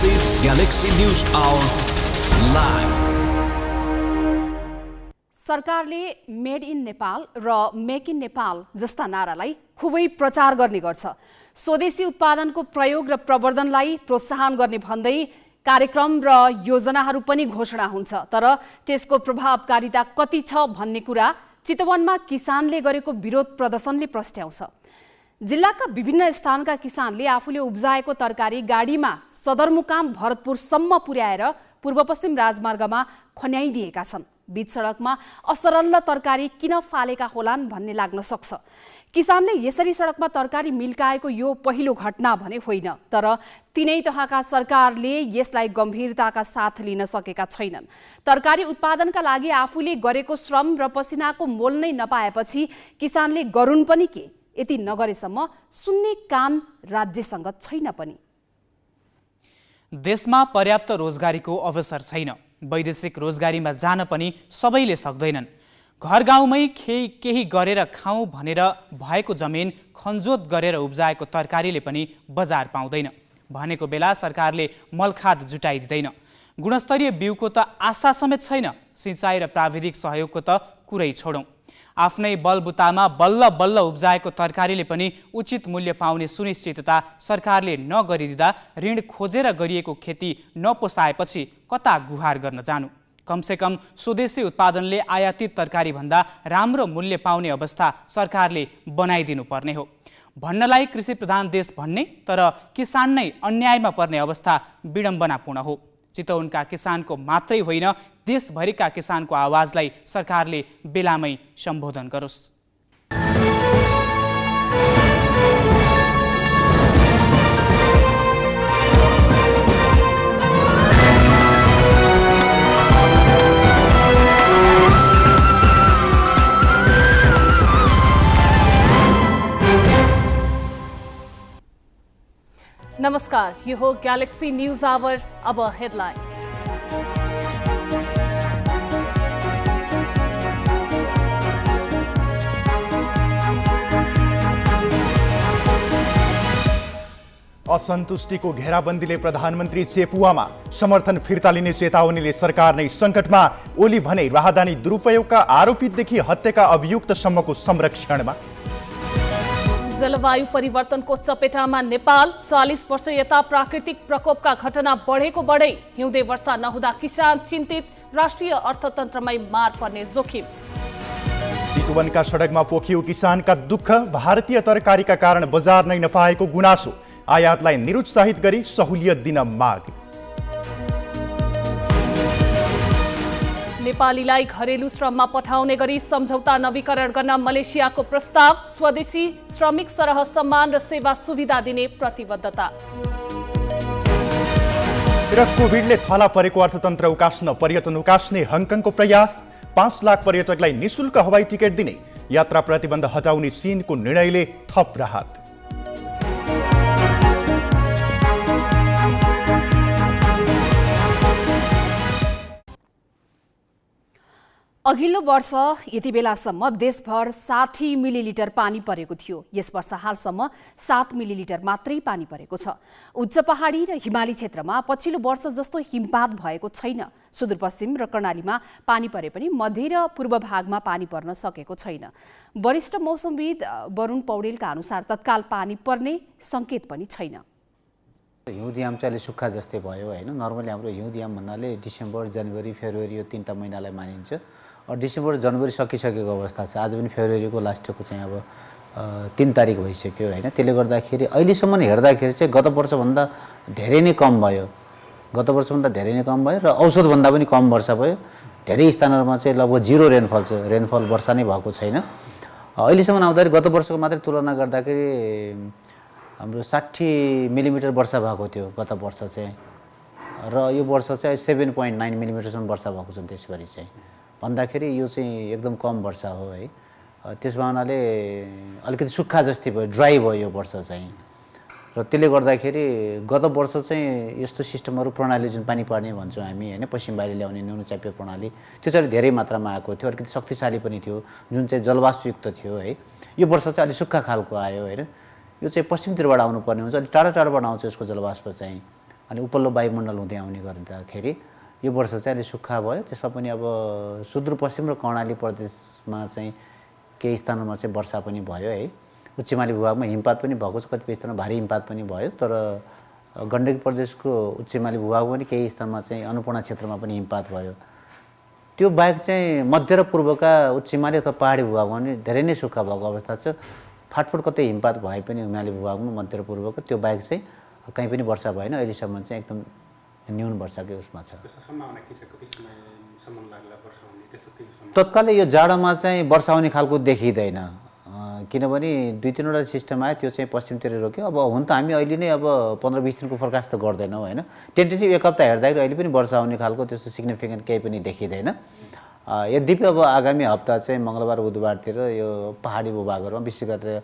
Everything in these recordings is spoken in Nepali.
is Galaxy News Hour Live. सरकारले मेड इन नेपाल र मेक इन नेपाल जस्ता नारालाई खुबै प्रचार गर्ने गर्छ। स्वदेशी उत्पादनको प्रयोग र प्रवर्धनलाई प्रोत्साहन गर्ने भन्दै कार्यक्रम र योजनाहरू पनि घोषणा हुन्छ। तर त्यसको प्रभावकारिता कति छ भन्ने कुरा चितवनमा किसानले गरेको विरोध प्रदर्शनले प्रस्ट्याउँछ। जिल्लाका विभिन्न स्थानका किसानले आफूले उब्जाएको तरकारी गाडीमा सदरमुकाम भरतपुरसम्म पुर्याएर पूर्वपश्चिम राजमार्गमा खन्याइदिएका छन्। बीच सडकमा असरल तरकारी किन फालेका होलान् भन्ने लाग्न सक्छ। किसानले यसरी सडकमा तरकारी मिल्काएको यो पहिलो घटना भने होइन, तर तिनै तहका सरकारले यसलाई गम्भीरताका साथ लिन सकेका छैनन्। तरकारी उत्पादनका लागि आफूले गरेको श्रम र पसिनाको मोल नै नपाएपछि किसानले गरून् पनि के? यति नगरेसम्म सुन्ने कान राज्यसँग छैन पनि। देशमा पर्याप्त रोजगारीको अवसर छैन। वैदेशिक रोजगारीमा जान पनि सबैले सक्दैनन्। घर गाउँमै केही गरेर खाउँ भनेर भएको जमिन खनजोत गरेर उब्जाएको तरकारीले पनि बजार पाउँदैन। भनेको बेला सरकारले मलखाद जुटाइदिँदैन। गुणस्तरीय बिउको त आशा समेत छैन। सिँचाइ र प्राविधिक सहयोगको त कुरै छोडौँ। आफ्नै बलबुतामा बल्ल बल्ल उब्जाएको तरकारीले पनि उचित मूल्य पाउने सुनिश्चितता सरकारले नगरिदिँदा ऋण खोजेर गरिएको खेती नपोसाएपछि कता गुहार गर्न जानु? कमसेकम स्वदेशी उत्पादनले आयातित तरकारी भन्दा राम्रो मूल्य पाउने अवस्था सरकारले बनाइदिनु पर्ने हो। भन्नलाई कृषि प्रधान देश भन्ने, तर किसान नै अन्यायमा पर्ने अवस्था विडम्बनापूर्ण हो। चितवनका किसानको मात्रै होइन, देशभरिका किसानको आवाजलाई सरकारले बेलामै सम्बोधन गरोस्। नमस्कार, यो हो गैलेक्सी न्यूज आवर। अब हेडलाइन्स। असन्तुष्टिको घेराबन्दीले प्रधानमन्त्री चेपुवामा, समर्थन फिर्ता लिने चेतावनीले सरकार नै सङ्कटमा। ओली भने राहदानी दुरुपयोगका आरोपितदेखि हत्याका अभियुक्तसम्मको संरक्षणमा। जलवायु परिवर्तनको चपेटामा नेपाल। 40 वर्ष यता प्राकृतिक प्रकोपका घटना बढेको बढै। हिउँदे वर्षा नहुँदा किसान चिन्तित। राष्ट्रिय अर्थतन्त्रमै मार पर्ने जोखिम। चितवनका सडकमा पोखियो किसानका दुःख। भारतीय तरकारीका कारण बजार नै नपाएको गुनासो। आयातलाई निरुत्साहित गरी सहुलियत दिन माग। नेपालीलाई घरेलु श्रममा पठाउने गरी सम्झौता नवीकरण गर्न मलेसियाको प्रस्ताव। स्वदेशी श्रमिक सरह सम्मान र सेवा सुविधा दिने प्रतिबद्धता। र कोभिडले थला परेको अर्थतन्त्र उकास्न पर्यटन उकास्ने हङकङको प्रयास। 5 लाख पर्यटकलाई निशुल्क हवाई टिकट दिने। यात्रा प्रतिबन्ध हटाउने चीनको निर्णयले थप राहत। अघिल्लो वर्ष यति बेलासम्म देशभर 60 मिलिलिटर पानी परेको थियो। यस वर्ष हालसम्म 7 मिलिलिटर मात्रै पानी परेको छ। उच्च पहाडी र हिमाली क्षेत्रमा पछिल्लो वर्ष जस्तो हिमपात भएको छैन। सुदूरपश्चिम र कर्णालीमा पानी परे पनि मध्य र पूर्व भागमा पानी पर्न सकेको छैन। वरिष्ठ मौसमविद वरुण पौडेलका अनुसार तत्काल पानी पर्ने संकेत पनि छैन। हिउँदियाम चाहिँ अलि सुक्खा जस्तै भयो होइन। नर्मली हाम्रो हिउँदियाम भन्नाले डिसेम्बर, जनवरी, फेब्रुअरी यो 3टा महिनालाई मानिन्छ। डिसेम्बर, जनवरी सकिसकेको अवस्था छ। आज पनि फेब्रुअरीको लास्टको चाहिँ अब 3 तारिक भइसक्यो होइन। त्यसले गर्दाखेरि अहिलेसम्म हेर्दाखेरि चाहिँ गत वर्षभन्दा धेरै नै कम भयो। गत वर्षभन्दा धेरै नै कम भयो र औसतभन्दा पनि कम वर्षा भयो। धेरै स्थानहरूमा चाहिँ लगभग 0 रेनफल छ। रेनफल वर्षा नै भएको छैन। अहिलेसम्म आउँदाखेरि गत वर्षको मात्रै तुलना गर्दाखेरि हाम्रो 60 मिलिमिटर वर्षा भएको थियो गत वर्ष चाहिँ, र यो वर्ष चाहिँ 7.9 मिलिमिटरसम्म वर्षा भएको छ देशभरि चाहिँ। भन्दाखेरि यो चाहिँ एकदम कम वर्षा हो है। त्यसमा हुनाले अलिकति सुक्खा जस्तै भयो, ड्राई भयो यो वर्ष चाहिँ। र त्यसले गर्दाखेरि गत वर्ष चाहिँ यस्तो सिस्टमहरू प्रणाली जुन पानी पर्ने भन्छौँ हामी होइन, पश्चिमबाहिर ल्याउने न्यूनचापीय प्रणाली, त्यो चाहिँ धेरै मात्रामा आएको थियो। अलिकति शक्तिशाली पनि थियो, जुन चाहिँ जलवाष्पयुक्त थियो है। यो वर्ष चाहिँ अलिक सुक्खा खालको आयो होइन। यो चाहिँ पश्चिमतिरबाट आउनुपर्ने हुन्छ, अलिक टाढा टाढाबाट आउँछ यसको जलवाष्प चाहिँ। अनि उपल्लो वायुमण्डल हुँदै आउने गर्दाखेरि यो वर्ष चाहिँ अहिले सुक्खा भयो। त्यसमा पनि अब सुदूरपश्चिम र कर्णाली प्रदेशमा चाहिँ केही स्थानमा चाहिँ वर्षा पनि भयो है। उच्च हिमाली भूभागमा हिमपात पनि भएको छ, कतिपय स्थानमा भारी हिमपात पनि भयो। तर गण्डकी प्रदेशको उच्च हिमाली भूभागमा पनि केही स्थानमा चाहिँ अन्नपूर्ण क्षेत्रमा पनि हिमपात भयो। त्यो बाहेक चाहिँ मध्य र पूर्वका उच्च हिमाली अथवा पहाडी भूभागमा पनि धेरै नै सुक्खा भएको अवस्था छ। फाटफुट कतै हिमपात भए पनि हिमाली भूभागमा मध्य र पूर्वको त्यो बाहेक चाहिँ कहीँ पनि वर्षा भएन। अहिलेसम्म चाहिँ एकदम न्यून वर्षाकै उसमा छ। तत्कालै यो जाडोमा चाहिँ वर्षा आउने खालको देखिँदैन, किनभने 2-3वटा सिस्टम आयो, त्यो चाहिँ पश्चिमतिर रोक्यो। अब हुन त हामी अहिले नै अब 15-20 दिनको फोरकास्ट त गर्दैनौँ होइन। टेन्टेटिभ एक हप्ता हेर्दाखेरि अहिले पनि वर्षा आउने खालको त्यस्तो सिग्निफिकेन्ट केही पनि देखिँदैन। यद्यपि अब आगामी हप्ता चाहिँ मङ्गलबार बुधबारतिर यो पहाडी भूभागहरूमा विशेष गरेर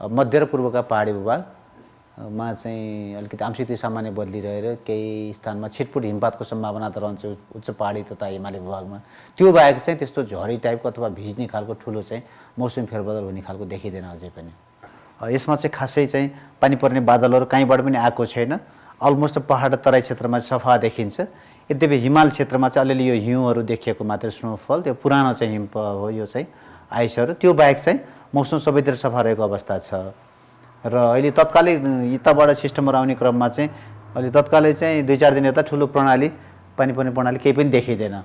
मध्य र पूर्वका पहाडी भूभागमा चाहिँ अलिकति आंशिक सामान्य बदली रहेर केही स्थानमा छिटपुट हिमपातको सम्भावना त रहन्छ उच्च पहाडी तथा हिमाली भूभागमा। त्यो बाहेक चाहिँ त्यस्तो झरी टाइपको अथवा भिज्ने खालको ठुलो चाहिँ मौसमी फेरबदल हुने खालको देखिँदैन अझै पनि। यसमा चाहिँ खासै चाहिँ पानी पर्ने बादलहरू कहीँबाट पनि आएको छैन। अलमोस्ट पहाड तराई क्षेत्रमा सफा देखिन्छ। यद्यपि हिमाल क्षेत्रमा चाहिँ अलिअलि यो हिउँहरू देखिएको मात्र स्नोफल, त्यो पुरानो चाहिँ हिम हो यो चाहिँ आइसहरू। त्यो बाहेक चाहिँ मौसम सबैतिर सफा रहेको अवस्था छ। र अहिले तत्कालै यताबाट सिस्टमहरू आउने क्रममा चाहिँ अहिले तत्कालै चाहिँ 2-4 दिन यता ठुलो प्रणाली पानी पर्ने प्रणाली केही पनि देखिँदैन।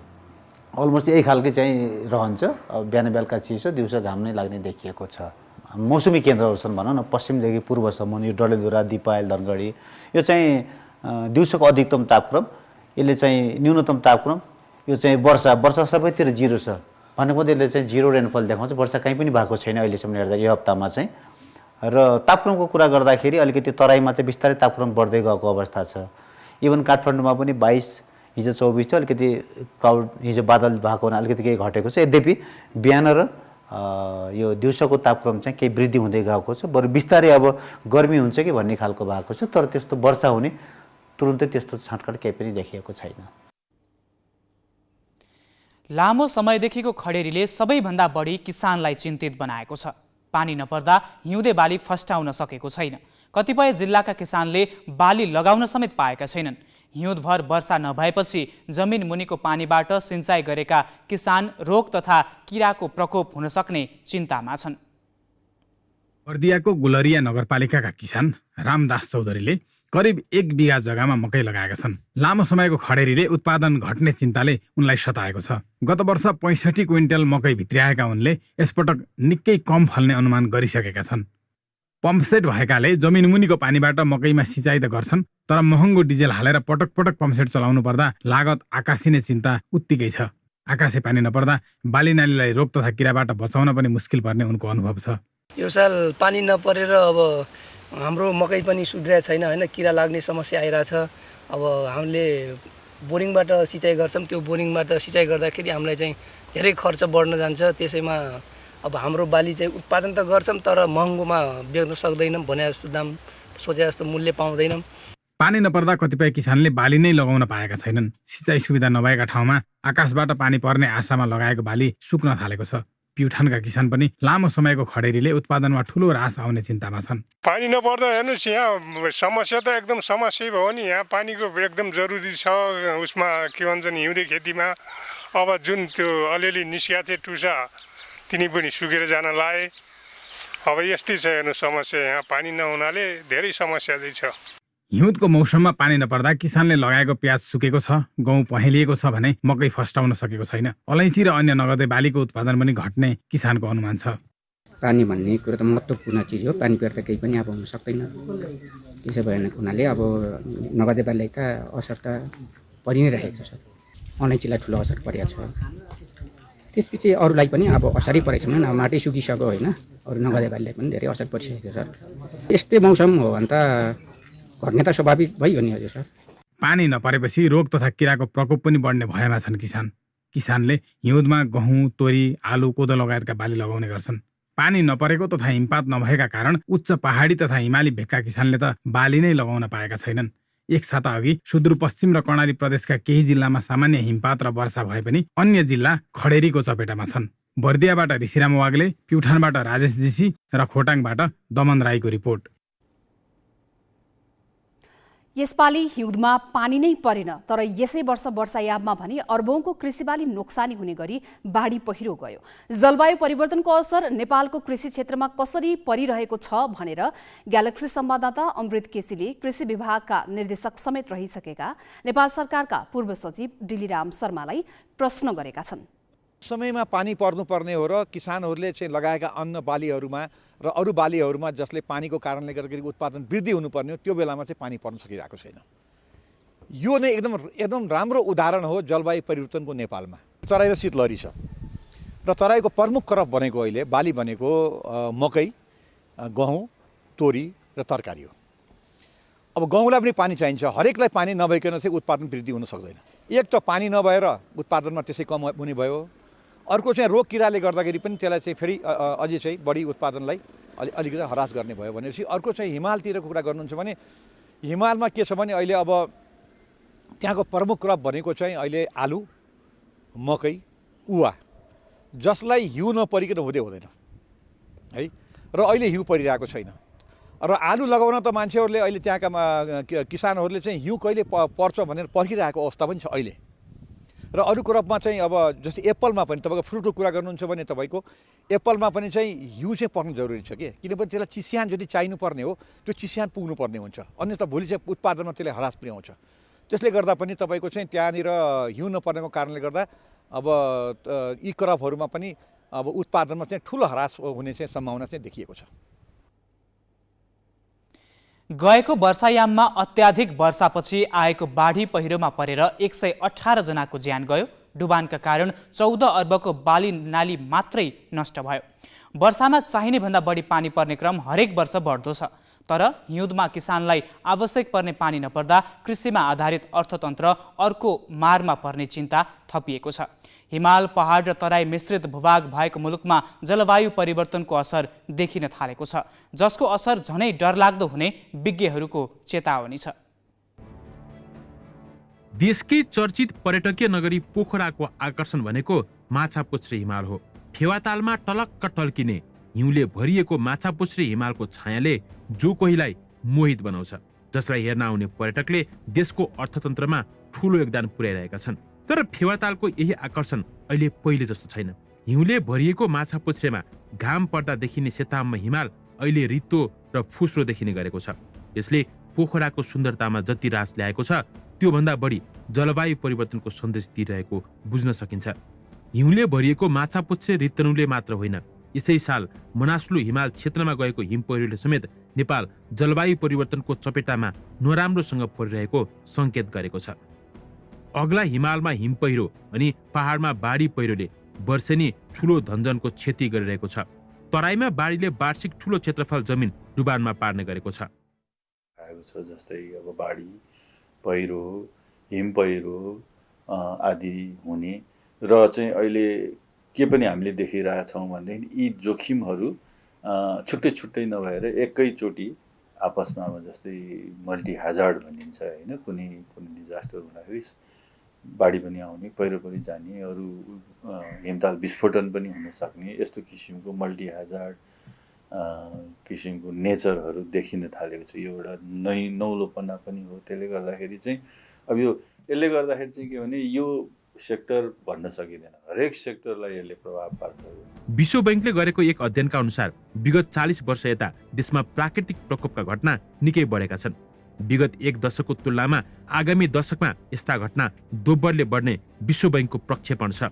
अलमोस्ट यही खालकै चाहिँ रहन्छ। अब बिहान बेलुका चिसो, दिउँसो घाम नै लाग्ने देखिएको छ। मौसमी केन्द्रहरू छन् भनौँ न, पश्चिमदेखि पूर्वसम्म यो डडेलधुरा, दिपायल, धनगढी, यो चाहिँ दिउँसोको अधिकतम तापक्रम, यसले चाहिँ न्यूनतम तापक्रम, यो चाहिँ वर्षा सबैतिर 0 छ भनेको यसले चाहिँ 0 रेनफल देखाउँछ। वर्षा कहीँ पनि भएको छैन अहिलेसम्म हेर्दा यो हप्तामा चाहिँ। र तापक्रमको कुरा गर्दाखेरि अलिकति तराईमा चाहिँ बिस्तारै तापक्रम बढ्दै गएको अवस्था छ। इभन काठमाडौँमा पनि 22, हिजो 24 थियो। अलिकति क्लाउड हिजो बादल भएको हुनाले अलिकति केही घटेको छ। यद्यपि बिहान र यो दिउँसोको तापक्रम चाहिँ केही वृद्धि हुँदै गएको छ। बरु बिस्तारै अब गर्मी हुन्छ कि भन्ने खालको भएको छ। तर त्यस्तो वर्षा हुने तुरुन्तै त्यस्तो छाँटकाँट केही पनि देखिएको छैन। लामो समयदेखिको खडेरीले सबैभन्दा बढी किसानलाई चिन्तित बनाएको छ। पानी नपर्दा हिउँदे बाली फस्टाउन सकेको छैन। कतिपय जिल्लाका किसानले बाली लगाउन समेत पाएका छैनन्। हिउँदभर वर्षा नभएपछि जमिन मुनिको पानीबाट सिँचाइ गरेका किसान रोग तथा किराको प्रकोप हुन सक्ने चिन्तामा छन्। बर्दियाको गुलरिया नगरपालिकाका किसान रामदास चौधरीले करिब 1 बिघा जग्गामा मकै लगाएका छन्। लामो समयको खडेरीले उत्पादन घट्ने चिन्ताले उनलाई सताएको छ। गत वर्ष 65 क्विन्टल मकै भित्र्याएका उनले यसपटक निकै कम फल्ने अनुमान गरिसकेका छन्। पम्पसेट भएकाले जमिन मुनिको पानीबाट मकैमा सिँचाइ त गर्छन्, तर महँगो डिजेल हालेर पटक पटक पम्पसेट चलाउनु पर्दा लागत आकाशिने चिन्ता उत्तिकै छ। आकाशे पानी नपर्दा बाली नालीलाई रोग तथा किराबाट बचाउन पनि मुस्किल पर्ने उनको अनुभव छ। यो साल पानी नपरेर अब हाम्रो मकै पनि सुध्रिया छैन होइन, किरा लाग्ने समस्या आइरहेछ। अब हामीले बोरिङबाट सिँचाइ गर्छौँ, त्यो बोरिङबाट सिँचाइ गर्दाखेरि हामीलाई चाहिँ धेरै खर्च बढ्न जान्छ। त्यसैमा अब हाम्रो बाली चाहिँ उत्पादन त गर्छौँ तर महँगोमा बेच्न सक्दैनौँ, भने जस्तो दाम सोचे जस्तो मूल्य पाउँदैनौँ। पानी नपर्दा कतिपय किसानले बाली नै लगाउन पाएका छैनन्। सिँचाइ सुविधा नभएका ठाउँमा आकाशबाट पानी पर्ने आशामा लगाएको बाली सुक्न थालेको छ। प्युठानका किसान पनि लामो समयको खडेरीले उत्पादनमा ठुलो ह्रास आउने चिन्तामा छन्। पानी नपर्दा हेर्नुहोस्, यहाँ समस्या त एकदम समस्या भयो नि। यहाँ पानीको एकदम जरुरी छ। उसमा के भन्छन् हिउँदे खेतीमा अब जुन त्यो अलिअलि निस्किया थिए टुसा तिनी पनि सुकेर जान लाए। अब यस्तै छ हेर्नु समस्या। यहाँ पानी नहुनाले धेरै समस्या चाहिँ छ। हिउँदको मौसममा पानी नपर्दा किसानले लगाएको प्याज सुकेको छ, गहुँ पहेँलिएको छ भने मकै फस्टाउन सकेको छैन। अलैँची र अन्य नगदे बालीको उत्पादन पनि घट्ने किसानको अनुमान छ। पानी भन्ने कुरो त महत्त्वपूर्ण चिज हो। पानी पेर त केही पनि अब हुन सक्दैन। त्यसो भएको हुनाले अब नगदे बालीलाई त असर त परि नै रहेको छ। अलैँचीलाई ठुलो असर परेको छ। त्यसपछि अरूलाई पनि अब असरै परेको छ भने माटै सुकिसक्यो होइन, अरू नगदे बालीलाई पनि धेरै असर परिसकेको छ। यस्तै मौसम हो भने त घट्ने त स्वाभाविक भइयो नि हजुर सर। पानी नपरेपछि रोग तथा किराको प्रकोप पनि बढ्ने भएमा छन् किसान। किसानले हिउँदमा गहुँ, तोरी, आलु, कोदो लगायतका बाली लगाउने गर्छन्। पानी नपरेको तथा हिमपात नभएका कारण उच्च पहाडी तथा हिमाली भेगका किसानले त बाली नै लगाउन पाएका छैनन्। एक साता अघि सुदूरपश्चिम र कर्णाली प्रदेशका केही जिल्लामा सामान्य हिमपात र वर्षा भए पनि अन्य जिल्ला खडेरीको चपेटामा छन्। बर्दियाबाट ऋषिराम वाग्ले, प्युठानबाट राजेश जीसी र खोटाङबाट दमन राईको रिपोर्ट। यसपालि हिउँदमा पानी नै परेन, तर यसै वर्ष वर्षायाममा भने अर्बौंको कृषिबाली नोक्सानी हुने गरी बाढी पहिरो गयो। जलवायु परिवर्तनको असर नेपालको कृषि क्षेत्रमा कसरी परिरहेको छ भनेर ग्यालेक्सी संवाददाता अमृत केसीले कृषि विभागका निर्देशक समेत रहिसकेका नेपाल सरकारका पूर्व सचिव डिलिराम शर्मालाई प्रश्न गरेका छन्। समयमा पानी पर्नुपर्ने हो र किसानहरूले चाहिँ लगाएका अन्न बालीहरूमा र अरू बालीहरूमा जसले पानीको कारणले गर्दाखेरि उत्पादन वृद्धि हुनुपर्ने हो त्यो बेलामा चाहिँ पानी पर्न सकिरहेको छैन। यो नै एकदम राम्रो उदाहरण हो जलवायु परिवर्तनको नेपालमा। तराई र शीतलहरी छ र तराईको प्रमुख क्रप भनेको अहिले बाली भनेको मकै, गहुँ, तोरी र तरकारी हो। अब गहुँलाई पनि पानी चाहिन्छ, हरेकलाई पानी नभइकन चाहिँ उत्पादन वृद्धि हुन सक्दैन। एक त पानी नभएर उत्पादनमा त्यसै कम हुने भयो, अर्को चाहिँ रोग किराले गर्दाखेरि पनि त्यसलाई चाहिँ फेरि अझै चाहिँ बढी उत्पादनलाई अलिकति हरास गर्ने भयो भनेपछि अर्को चाहिँ हिमालतिरको कुरा गर्नुहुन्छ भने हिमालमा के छ भने अहिले अब त्यहाँको प्रमुख क्रप भनेको चाहिँ अहिले आलु, मकै, उवा, जसलाई हिउँ नपरिकन हुँदैन है, र अहिले हिउँ परिरहेको छैन। र आलु लगाउन त मान्छेहरूले अहिले त्यहाँका किसानहरूले चाहिँ हिउँ कहिले पर्छ भनेर पर्खिरहेको अवस्था पनि छ अहिले। र अरू क्रपमा चाहिँ अब जस्तै एप्पलमा पनि तपाईँको फ्रुटको कुरा गर्नुहुन्छ भने तपाईँको एप्पलमा पनि चाहिँ हिउँ चाहिँ पर्न जरुरी छ कि, किनभने त्यसलाई चिस्यान जति चाहिनुपर्ने हो त्यो चिस्यान पुग्नुपर्ने हुन्छ, अन्यथा भोलि चाहिँ उत्पादनमा त्यसले हरास पुर्याउँछ। त्यसले गर्दा पनि तपाईँको चाहिँ त्यहाँनिर हिउँ नपर्नेको कारणले गर्दा अब यी क्रपहरूमा पनि अब उत्पादनमा चाहिँ ठुलो हरास हुने चाहिँ सम्भावना चाहिँ देखिएको छ। गएको वर्षायाममा अत्याधिक वर्षापछि आएको बाढी पहिरोमा परेर 118 जनाको ज्यान गयो। डुबानका कारण 14 अर्बको बाली नाली मात्रै नष्ट भयो। वर्षामा चाहिने भन्दा बढी पानी पर्ने क्रम हरेक वर्ष बढ्दो छ, तर हिउँदमा किसानलाई आवश्यक पर्ने पानी नपर्दा कृषिमा आधारित अर्थतन्त्र अर्को मारमा पर्ने चिन्ता थपिएको छ। हिमाल, पहाड र तराई मिश्रित भूभाग भएको मुलुकमा जलवायु परिवर्तनको असर देखिन थालेको छ, जसको असर झनै डरलाग्दो हुने विज्ञहरूको चेतावनी छ। देशकै चर्चित पर्यटकीय नगरी पोखराको आकर्षण भनेको माछापुच्छ्रे हिमाल हो। फेवातालमा टलक्क टल्किने हिउँले भरिएको माछापुच्छ्रे हिमालको छायाले जो कोहीलाई मोहित बनाउँछ, जसलाई हेर्न आउने पर्यटकले देशको अर्थतन्त्रमा ठूलो योगदान पुर्याइरहेका छन्। तर फेवातालको यही आकर्षण अहिले पहिले जस्तो छैन। हिउँले भरिएको माछापुच्छ्रेमा घाम पर्दा देखिने सेताम्म हिमाल अहिले रित्तो र फुस्रो देखिने गरेको छ। यसले पोखराको सुन्दरतामा जति रास ल्याएको छ त्योभन्दा बढी जलवायु परिवर्तनको सन्देश दिइरहेको बुझ्न सकिन्छ। हिउँले भरिएको माछापुच्छ्रे रित्तनुले मात्र होइन, यसै साल मनासलु हिमाल क्षेत्रमा गएको हिम पहिरोले समेत नेपाल जलवायु परिवर्तनको चपेटामा नराम्रोसँग परिरहेको सङ्केत गरेको छ। अग्ला हिमालमा हिम पहिरो अनि पहाडमा बाढी पहिरोले वर्षेनी ठूलो धनजनको क्षति गरिरहेको छ। तराईमा बाढीले वार्षिक ठूलो क्षेत्रफल जमिन डुबानमा पार्ने गरेको छ। जस्तै अब बाढी, पहिरो, हिम पहिरो आदि हुने र चाहिँ अहिले के पनि हामीले देखिरहेछौँ भनेदेखि यी जोखिमहरू छुट्टै छुट्टै नभएर एकैचोटि आपसमा जस्तै मल्टी ह्याजार्ड भनिन्छ होइन, कुनै डिजास्टर हुँदाखेरि बाढी पनि आउने, पहिरो पनि जाने, अरू हिमताल विस्फोटन पनि हुन सक्ने, यस्तो किसिमको मल्टी ह्याजार्ड किसिमको नेचरहरू देखिन थालेको छ। यो एउटा नौलोपना पनि हो। त्यसले गर्दाखेरि चाहिँ अब यसले गर्दाखेरि चाहिँ के भने यो सेक्टर भन्न सकिँदैन, हरेक सेक्टरलाई यसले प्रभाव पार्छ। विश्व बैंकले गरेको एक अध्ययनका अनुसार विगत 40 वर्ष यता देशमा प्राकृतिक प्रकोपका घटना निकै बढेका छन्। विगत एक दशकको तुलनामा आगामी दशकमा यस्ता घटना दोब्बरले बढ्ने विश्व बैंकको प्रक्षेपण छ।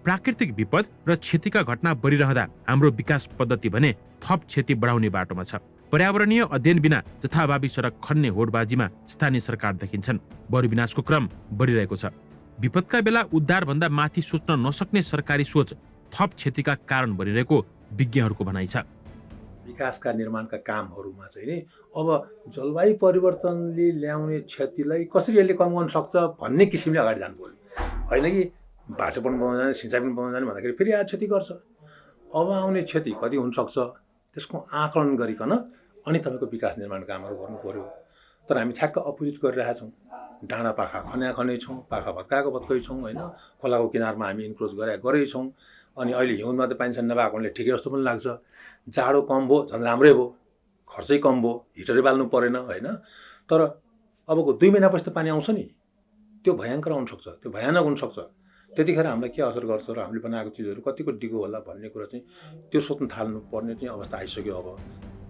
प्राकृतिक विपद र क्षतिका घटना बढिरहँदा हाम्रो विकास पद्धति भने थप क्षति बढाउने बाटोमा छ। पर्यावरणीय अध्ययन बिना जथाभावी सडक खन्ने होडबाजीमा स्थानीय सरकार देखिन्छन्। बरु विनाशको क्रम बढिरहेको छ। विपदका बेला उद्धार भन्दा माथि सोच्न नसक्ने सरकारी सोच थप क्षतिका कारण बनिरहेको विज्ञहरूको भनाइ छ। विकासका निर्माणका कामहरूमा चाहिँ नि अब जलवायु परिवर्तनले ल्याउने क्षतिलाई कसरी यसले कम गर्न सक्छ भन्ने किसिमले अगाडि जानु पर्यो। होइन कि बाटो पनि बनाउन जाने, सिँचाइ पनि बनाउन जाने भन्दाखेरि फेरि यहाँ क्षति गर्छ। अब आउने क्षति कति हुनसक्छ त्यसको आकलन गरिकन अनि तपाईँको विकास निर्माण कामहरू गर्नु पर्यो। तर हामी ठ्याक्क अपोजिट गरिरहेछौँ। डाँडा पाखा खन्या छौँ, पाखा भत्काएको छौँ होइन, खोलाको किनारमा हामी इन्क्रोच गरेकै छौँ। अनि अहिले हिउँदमा त पानी छैन नभएकोले ठिकै जस्तो पनि लाग्छ। जाडो कम भयो झन् राम्रै भयो, खर्चै कम भयो, हिटरै बाल्नु परेन होइन। तर अबको 2 महिनापछि त पानी आउँछ नि, त्यो भयङ्कर आउन सक्छ, त्यो भयानक हुनसक्छ। त्यतिखेर हामीलाई के असर गर्छ र हामीले बनाएको चिजहरू कतिको डिगो होला भन्ने कुरा चाहिँ त्यो सोच्न थाल्नुपर्ने चाहिँ अवस्था आइसक्यो। अब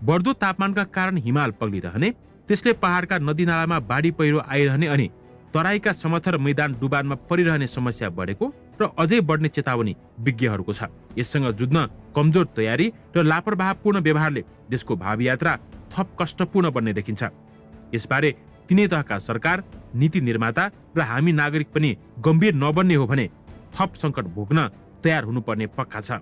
बढ्दो तापमानका कारण हिमाल पग्लिरहने, त्यसले पहाडका नदीनालामा बाढी पहिरो आइरहने अनि तराईका समथर मैदान डुबानमा परिरहने समस्या बढेको र अझै बढ्ने चेतावनी विज्ञहरूको छ। यससँग जुझ्न कमजोर तयारी र लापरवाहपूर्ण व्यवहारले देशको भावी यात्रा थप कष्टपूर्ण बन्ने देखिन्छ। यसबारे तिनै तहका सरकार, नीति निर्माता र हामी नागरिक पनि गम्भीर नबन्ने हो भने थप सङ्कट भोग्न तयार हुनुपर्ने पक्का छ।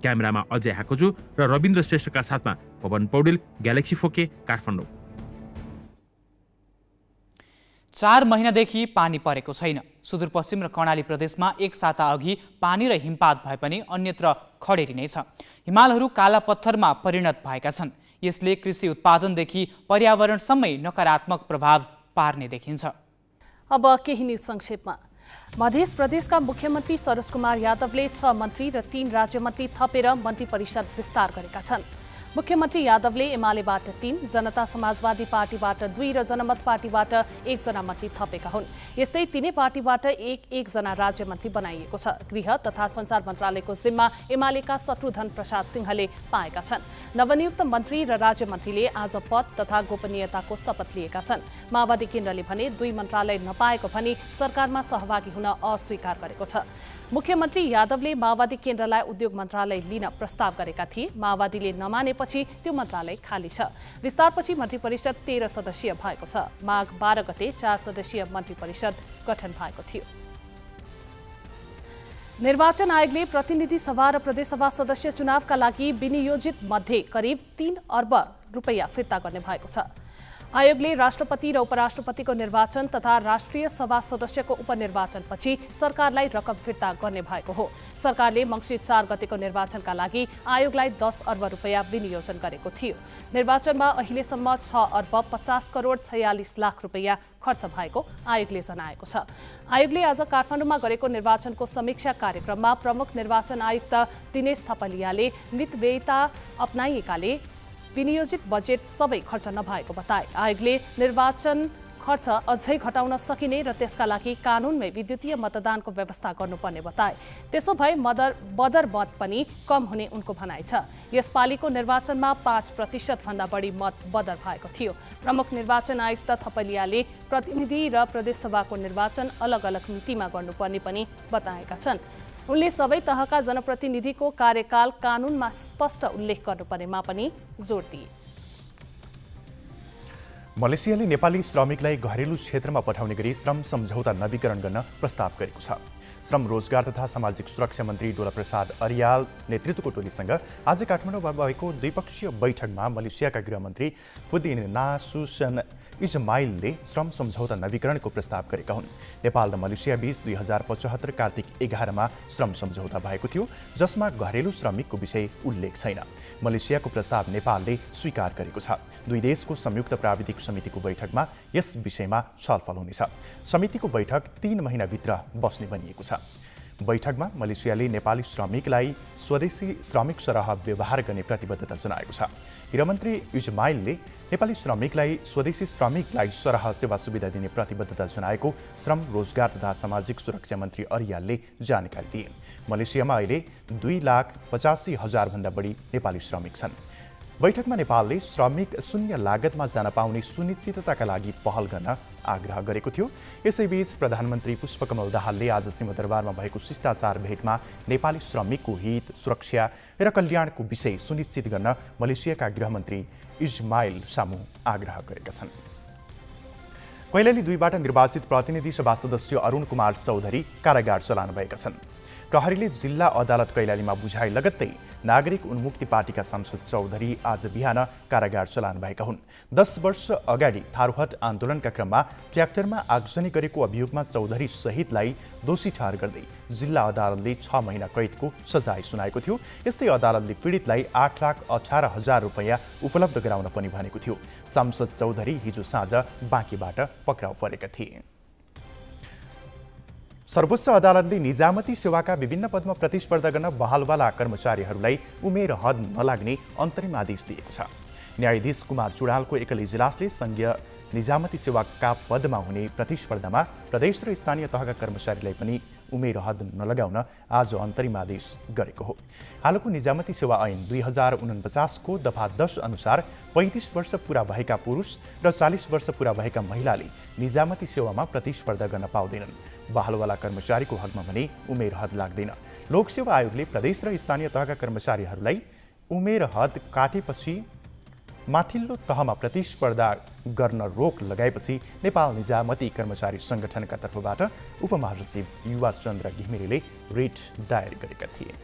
क्यामेरामा अजय हाकोजु र रविन्द्र श्रेष्ठका साथमा पवन पौडेल, ग्यालेक्सी फोके, काठमाडौँ। 4 महिनादेखि पानी परेको छैन। सुदूरपश्चिम र कर्णाली प्रदेशमा एक साता अघि पानी र हिमपात भए पनि अन्यत्र खडेरी नै छ। हिमालहरू काला पत्थरमा परिणत भएका छन्। यसले कृषि उत्पादनदेखि पर्यावरणसम्मै नकारात्मक प्रभाव पार्ने देखिन्छ। अब केही न्यूज संक्षेपमा। मध्य प्रदेशका मुख्यमन्त्री सरोज कुमार यादवले 6 मन्त्री र 3 राज्यमन्त्री थपेर मन्त्री परिषद विस्तार गरेका छन्। मुख्यमन्त्री यादवले एमालेबाट 3, जनता समाजवादी पार्टीबाट 2 र जनमत पार्टीबाट 1 जना मन्त्री थपेका हुन्। यस्तै तिनै पार्टीबाट 1 जना राज्यमन्त्री बनाइएको छ। गृह तथा सञ्चार मन्त्रालयको जिम्मा एमालेका शत्रुघ्न प्रसाद सिंहले पाएका छन्। नवनियुक्त मन्त्री र राज्यमन्त्रीले आज पद तथा गोपनीयताको शपथ लिएका छन्। माओवादी केन्द्रले भने 2 मन्त्रालय नपाएको भनी सरकारमा सहभागी हुन अस्वीकार गरेको छ। मुख्यमन्त्री यादवले माओवादी केन्द्रलाई उद्योग मन्त्रालय लिन प्रस्ताव गरेका थिए। माओवादीले नमानेपछि त्यो मन्त्रालय खाली छ। विस्तारपछि मन्त्री परिषद 13 सदस्यीय भएको छ। माघ 12 गते 4 सदस्यीय मन्त्री परिषद गठन भएको थियो। निर्वाचन आयोगले प्रतिनिधि सभा र प्रदेशसभा सदस्य चुनावका लागि विनियोजित मध्ये करिब 3 अर्ब रुपैयाँ फिर्ता गर्ने भएको छ। आयोगले राष्ट्रपति र उपराष्ट्रपतिको निर्वाचन तथा राष्ट्रिय सभा सदस्यको उपनिर्वाचनपछि सरकारलाई रकम फिर्ता गर्ने भएको हो। सरकारले मङ्सिर 4 गतेको निर्वाचनका लागि आयोगलाई 10 अर्ब रुपैयाँ विनियोजन गरेको थियो। निर्वाचनमा अहिलेसम्म 6 अर्ब 50 करोड 46 लाख रुपैयाँ खर्च भएको आयोगले जनाएको छ। आयोगले आज काठमाडौँमा गरेको निर्वाचनको समीक्षा कार्यक्रममा प्रमुख निर्वाचन आयुक्त दिनेश थपलियाले मितव्ययिता अपनाइएकाले विनियोजित बजेट सबै खर्च नभएको बताए। आयोगले निर्वाचन खर्च अझै घटाउन सकिने र त्यसका लागि कानुनमै विद्युतीय मतदानको व्यवस्था गर्नुपर्ने बताए। त्यसो भए बदर मत पनि कम हुने उनको भनाइ छ। यसपालिको निर्वाचनमा 5% भन्दा बढी मत बदर भएको थियो। प्रमुख निर्वाचन आयुक्त थपलियाले प्रतिनिधि र प्रदेशसभाको निर्वाचन अलग अलग मितिमा गर्नुपर्ने पनि बताएका छन्। उनले सबै तहका जनप्रतिनिधिको कार्यकाल कानुनमा स्पष्ट उल्लेख गर्नुपर्नेमा पनि जोड दिए। मलेसियाले नेपाली श्रमिकलाई घरेलु क्षेत्रमा पठाउने गरी श्रम सम्झौता नवीकरण गर्न प्रस्ताव गरेको छ। श्रम रोजगार तथा सामाजिक सुरक्षा मन्त्री डोला प्रसाद अरियाल नेतृत्वको टोलीसँग आज काठमाडौँमा भएको द्विपक्षीय बैठकमा मलेसियाका गृहमन्त्री फुदिन नासुसन इजमाइलले श्रम सम्झौता नवीकरणको प्रस्ताव गरेका हुन्। नेपाल र मलेसिया बीच 2075 कार्तिक 11 श्रम सम्झौता भएको थियो, जसमा घरेलु श्रमिकको विषय उल्लेख छैन। मलेसियाको प्रस्ताव नेपालले स्वीकार गरेको छ। दुई देशको संयुक्त प्राविधिक समितिको बैठकमा यस विषयमा छलफल हुनेछ। समितिको बैठक 3 महिनाभित्र बस्ने भनिएको छ। बैठकमा मलेसियाले नेपाली श्रमिकलाई स्वदेशी श्रमिक सरह व्यवहार गर्ने प्रतिबद्धता जनाएको छ। गृहमन्त्री इजमाइलले नेपाली श्रमिकलाई स्वदेशी श्रमिकलाई सरह सेवा सुविधा दिने प्रतिबद्धता जनाएको श्रम रोजगार तथा सामाजिक सुरक्षा मन्त्री अरियालले जानकारी दिए। मलेसियामा अहिले 2,85,000 भन्दा बढी नेपाली श्रमिक छन्। बैठकमा नेपालले श्रमिक शून्य लागतमा जान पाउने सुनिश्चितताका लागि पहल गर्न आग्रह गरेको थियो। यसैबीच प्रधानमन्त्री पुष्पकमल दाहालले आज सिंहदरबारमा भएको शिष्टाचार भेटमा नेपाली श्रमिकको हित, सुरक्षा र कल्याणको विषय सुनिश्चित गर्न मलेसियाका गृहमन्त्री इजमाइल सामु आग्रह गरेका छन्। कैलाली 2बाट निर्वाचित प्रतिनिधि सभा सदस्य अरुण कुमार चौधरी कारागार चलान भएका छन्। प्रहरीले जिल्ला अदालत कैलालीमा बुझाए लगत्तै नागरिक उन्मुक्ति पार्टीका सांसद चौधरी आज बिहान कारागार चलान भएका हुन्। 10 वर्ष अगाडि थारूहट आन्दोलनका क्रममा ट्र्याक्टरमा आगजनी गरेको अभियोगमा चौधरी सहितलाई दोषी ठहर गर्दै जिल्ला अदालतले 6 महिना कैदको सजाय सुनाएको थियो। यस्तै अदालतले पीडितलाई 8,18,000 रुपैयाँ उपलब्ध गराउन पनि भनेको थियो। सांसद चौधरी हिजो साँझ बाँकीबाट पक्राउ परेका थिए। सर्वोच्च अदालतले निजामती सेवाका विभिन्न पदमा प्रतिस्पर्धा गर्न बहालवाला कर्मचारीहरूलाई उमेर हद नलाग्ने अन्तरिम आदेश दिएको छ। न्यायाधीश कुमार चुडालको एकल इजलासले संघीय निजामती सेवाका पदमा हुने प्रतिस्पर्धामा प्रदेश र स्थानीय तहका कर्मचारीलाई पनि उमेर हद नलगाउन आज अन्तरिम आदेश गरेको हो। हालको निजामती सेवा ऐन 2049 को दफा 10 अनुसार 35 वर्ष पूरा भएका पुरुष र 40 वर्ष पूरा भएका महिलाले निजामती सेवामा प्रतिस्पर्धा गर्न पाउँदैनन्। बहालवाला कर्मचारीको हकमा भने उमेर हद लाग्दैन। लोकसेवा आयोगले प्रदेश र स्थानीय तहका कर्मचारीहरूलाई उमेर हद काटेपछि माथिल्लो तहमा प्रतिस्पर्धा गर्न रोक लगाएपछि नेपाल निजामती कर्मचारी संगठनका तर्फबाट उपमहासचिव युवा चन्द्र घिमिरेले रिट दायर गरेका थिए।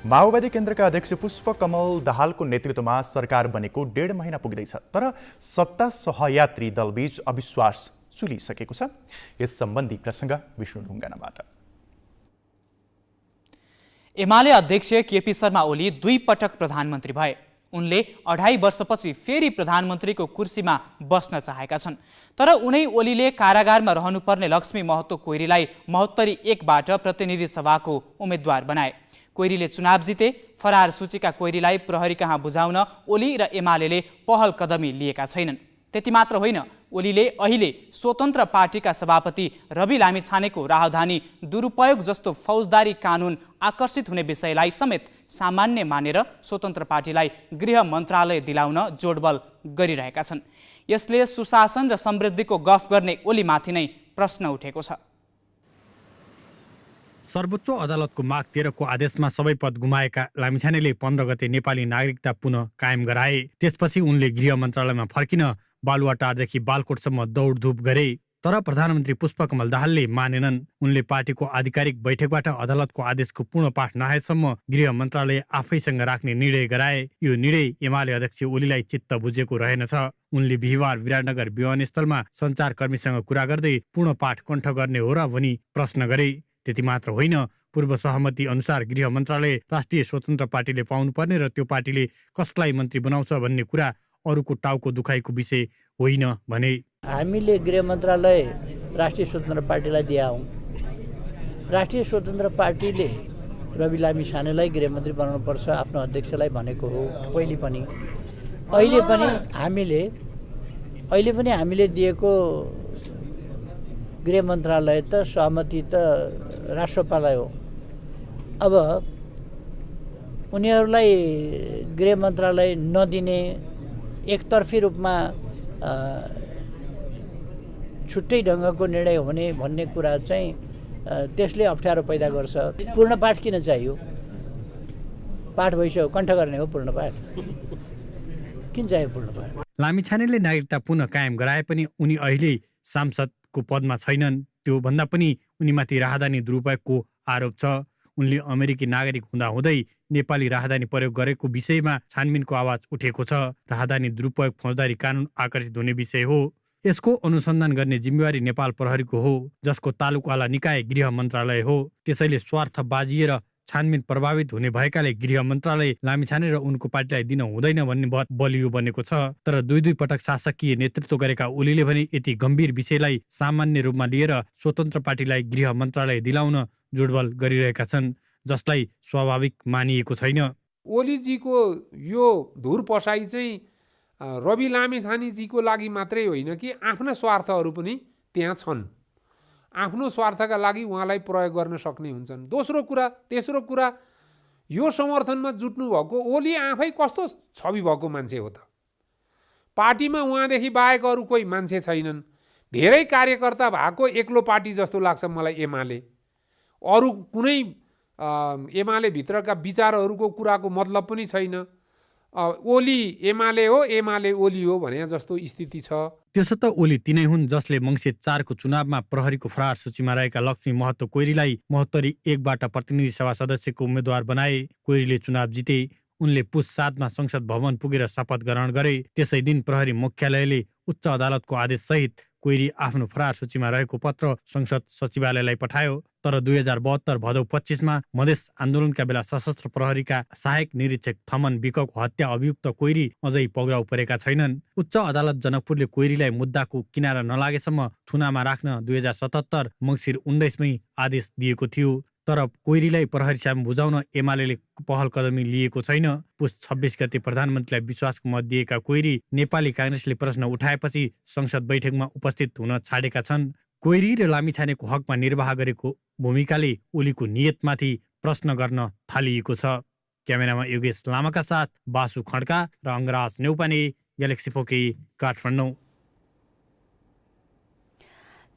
माओवादी केन्द्रका अध्यक्ष पुष्पकमल दाहालको नेतृत्वमा सरकार बनेको 1.5 महिना पुग्दैछ, तर सत्ता सहयात्री दलबीच अविश्वास चुलिसकेको छ। यस सम्बन्धी प्रसङ्ग विष्णु ढुङ्गानाबाट। एमाले अध्यक्ष केपी शर्मा ओली 2 पटक प्रधानमन्त्री भए। उनले 2.5 वर्षपछि फेरि प्रधानमन्त्रीको कुर्सीमा बस्न चाहेका छन्, तर उनै ओलीले कारागारमा रहनुपर्ने लक्ष्मी महतो कोइरीलाई महोत्तरी 1बाट प्रतिनिधि सभाको उम्मेद्वार बनाए। कोइरीले चुनाव जिते। फरार सूचीका कोइरीलाई प्रहरी कहाँ बुझाउन ओली र एमालेले पहल कदमी लिएका छैनन्। त्यति मात्र होइन, ओलीले अहिले स्वतन्त्र पार्टीका सभापति रवि लामिछानेको राहदानी दुरुपयोग जस्तो फौजदारी कानुन आकर्षित हुने विषयलाई समेत सामान्य मानेर स्वतन्त्र पार्टीलाई गृह मन्त्रालय दिलाउन जोडबल गरिरहेका छन्। यसले सुशासन र समृद्धिको गफ गर्ने ओलीमाथि नै प्रश्न उठेको छ। सर्वोच्च अदालतको माघ 13 को आदेशमा सबै पद गुमाएका लामिछानेले 15 गते नेपाली नागरिकता पुनः कायम गराए। त्यसपछि उनले गृह मन्त्रालयमा फर्किन बालुवाटारदेखि बालकोटसम्म दौडधुप गरे। तर प्रधानमन्त्री पुष्पकमल दाहालले मानेनन्। उनले पार्टीको आधिकारिक बैठकबाट अदालतको आदेशको पूर्ण पाठ नआएसम्म गृह मन्त्रालय आफैसँग राख्ने निर्णय गराए। यो निर्णय एमाले अध्यक्ष ओलीलाई चित्त बुझेको रहेनछ। उनले बिहिबार विराटनगर विमानस्थलमा सञ्चारकर्मीसँग कुरा गर्दै पूर्ण पाठ कण्ठ गर्ने हो र भनी प्रश्न गरे। त्यति मात्र होइन, पूर्व सहमति अनुसार गृह मन्त्रालय राष्ट्रिय स्वतन्त्र पार्टीले पाउनुपर्ने र त्यो पार्टीले कसलाई मन्त्री बनाउँछ भन्ने कुरा अरूको टाउको दुखाइको विषय होइन भने। हामीले गृह मन्त्रालय राष्ट्रिय स्वतन्त्र पार्टीलाई दिया हौँ। राष्ट्रिय स्वतन्त्र पार्टीले रवि लामिछानेलाई गृहमन्त्री बनाउनुपर्छ आफ्नो अध्यक्षलाई भनेको हो पहिले पनि। अहिले पनि हामीले दिएको गृह मन्त्रालय त सहमति त राष्ट्रपालय हो। अब उनीहरूलाई गृह मन्त्रालय नदिने एकतर्फी रूपमा छुट्टै ढङ्गको निर्णय हुने भन्ने कुरा चाहिँ त्यसले अप्ठ्यारो पैदा गर्छ। पूर्ण पाठ किन चाहियो? पाठ भइसक्यो, कण्ठ गर्ने हो पूर्ण पाठ, किन चाहियो पूर्ण पाठ? लामिछानेले नागरिकता पुनः कायम गराए पनि उनी अहिले सांसदको पदमा छैनन्। त्यो भन्दा पनि उनीमाथि राहदानी दुरुपयोगको आरोप छ। उनले अमेरिकी नागरिक हुँदाहुँदै नेपाली राहदानी प्रयोग गरेको विषयमा छानबिनको आवाज उठेको छ। राहदानी दुरुपयोग फौजदारी कानुन आकर्षित हुने विषय हो। यसको अनुसन्धान गर्ने जिम्मेवारी नेपाल प्रहरीको हो, जसको तालुकावाला निकाय गृह मन्त्रालय हो। त्यसैले स्वार्थ बाजिएर छानबिन प्रभावित हुने भएकाले गृह मन्त्रालय लामिछाने र उनको पार्टीलाई दिन हुँदैन भन्ने बलियो बनेको छ। तर 2 पटक शासकीय नेतृत्व गरेका ओलीले भने यति गम्भीर विषयलाई सामान्य रूपमा लिएर स्वतन्त्र पार्टीलाई गृह मन्त्रालय दिलाउन जोडबल गरिरहेका छन्, जसलाई स्वाभाविक मानिएको छैन। ओलीजीको यो धुर पसाई चाहिँ रवि लामिछानेजीको लागि मात्रै होइन कि आफ्ना स्वार्थहरू पनि त्यहाँ छन्। आफ्नो स्वार्थका लागि उहाँलाई प्रयोग गर्न सक्ने हुन्छन्। तेस्रो कुरा यो समर्थनमा जुट्नु भएको ओली आफै कस्तो छवि भएको मान्छे हो त? पार्टीमा उहाँदेखि बाहेक अरू कोही मान्छे छैनन्। धेरै कार्यकर्ता भएको एक्लो पार्टी जस्तो लाग्छ मलाई एमाले। अरू कुनै एमाले भित्रका विचारहरूको कुराको मतलब पनि छैन। ओली एमाले हो, एमाले ओली हो भने जस्तो स्थिति छ। त्यसो त ओली तिनै हुन् जसले मङ्सिर 4 को चुनावमा प्रहरीको फरार सूचीमा रहेका लक्ष्मी महतो कोइरीलाई महोत्तरी 1बाट प्रतिनिधि सभा सदस्यको उम्मेद्वार बनाए। कोइरीले चुनाव जिते। उनले पुस 7 मा संसद भवन पुगेर शपथ ग्रहण गरे। त्यसै दिन प्रहरी मुख्यालयले उच्च अदालतको आदेश सहित कोइरी आफ्नो फरार सूचीमा रहेको पत्र संसद सचिवालयलाई पठायो। तर 2072 भदौ 25 मा मधेस आन्दोलनका बेला सशस्त्र प्रहरीका सहायक निरीक्षक थमन विकको हत्या अभियुक्त कोइरी अझै पग्राउ परेका छैनन्। उच्च अदालत जनकपुरले कोइरीलाई मुद्दाको किनारा नलागेसम्म थुनामा राख्न 2077 मङ्सिर 19 मै आदेश दिएको थियो। तर कोइरीलाई प्रहरी छाम बुझाउन एमाले पहल कदमी लिएको छैन। पुस 26 गते प्रधानमन्त्रीलाई विश्वासको मत दिएका कोइरी नेपाली काङ्ग्रेसले प्रश्न उठाएपछि संसद बैठकमा उपस्थित हुन छाडेका छन्। कोइरी र लामिछानेको हकमा निर्वाह गरेको भूमिकाले ओलीको नियतमाथि प्रश्न गर्न थालिएको छ। क्यामेरामा योगेश लामाका साथ बासु खड्का र अङ्गराज नेउपाने, ग्यालेक्सी फोके, काठमाडौँ।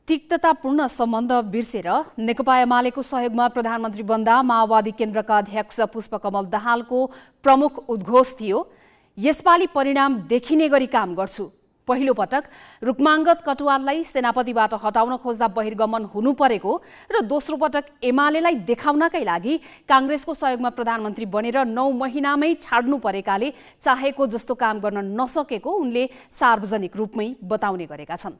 तिक्ततापूर्ण सम्बन्ध बिर्सेर नेकपा एमालेको सहयोगमा प्रधानमन्त्री बन्दा माओवादी केन्द्रका अध्यक्ष पुष्पकमल दाहालको प्रमुख उद्घोष थियो, यसपालि परिणाम देखिने गरी काम गर्छु। पहिलो पटक रुक्माङ्गद कटुवाललाई सेनापतिबाट हटाउन खोज्दा बहिर्गमन हुनु परेको र दोस्रो पटक एमालेलाई देखाउनकै लागि काङ्ग्रेसको सहयोगमा प्रधानमन्त्री बनेर 9 महिनामै छाड्नु परेकाले चाहेको जस्तो काम गर्न नसकेको उनले सार्वजनिक रूपमै बताउने गरेका छन्।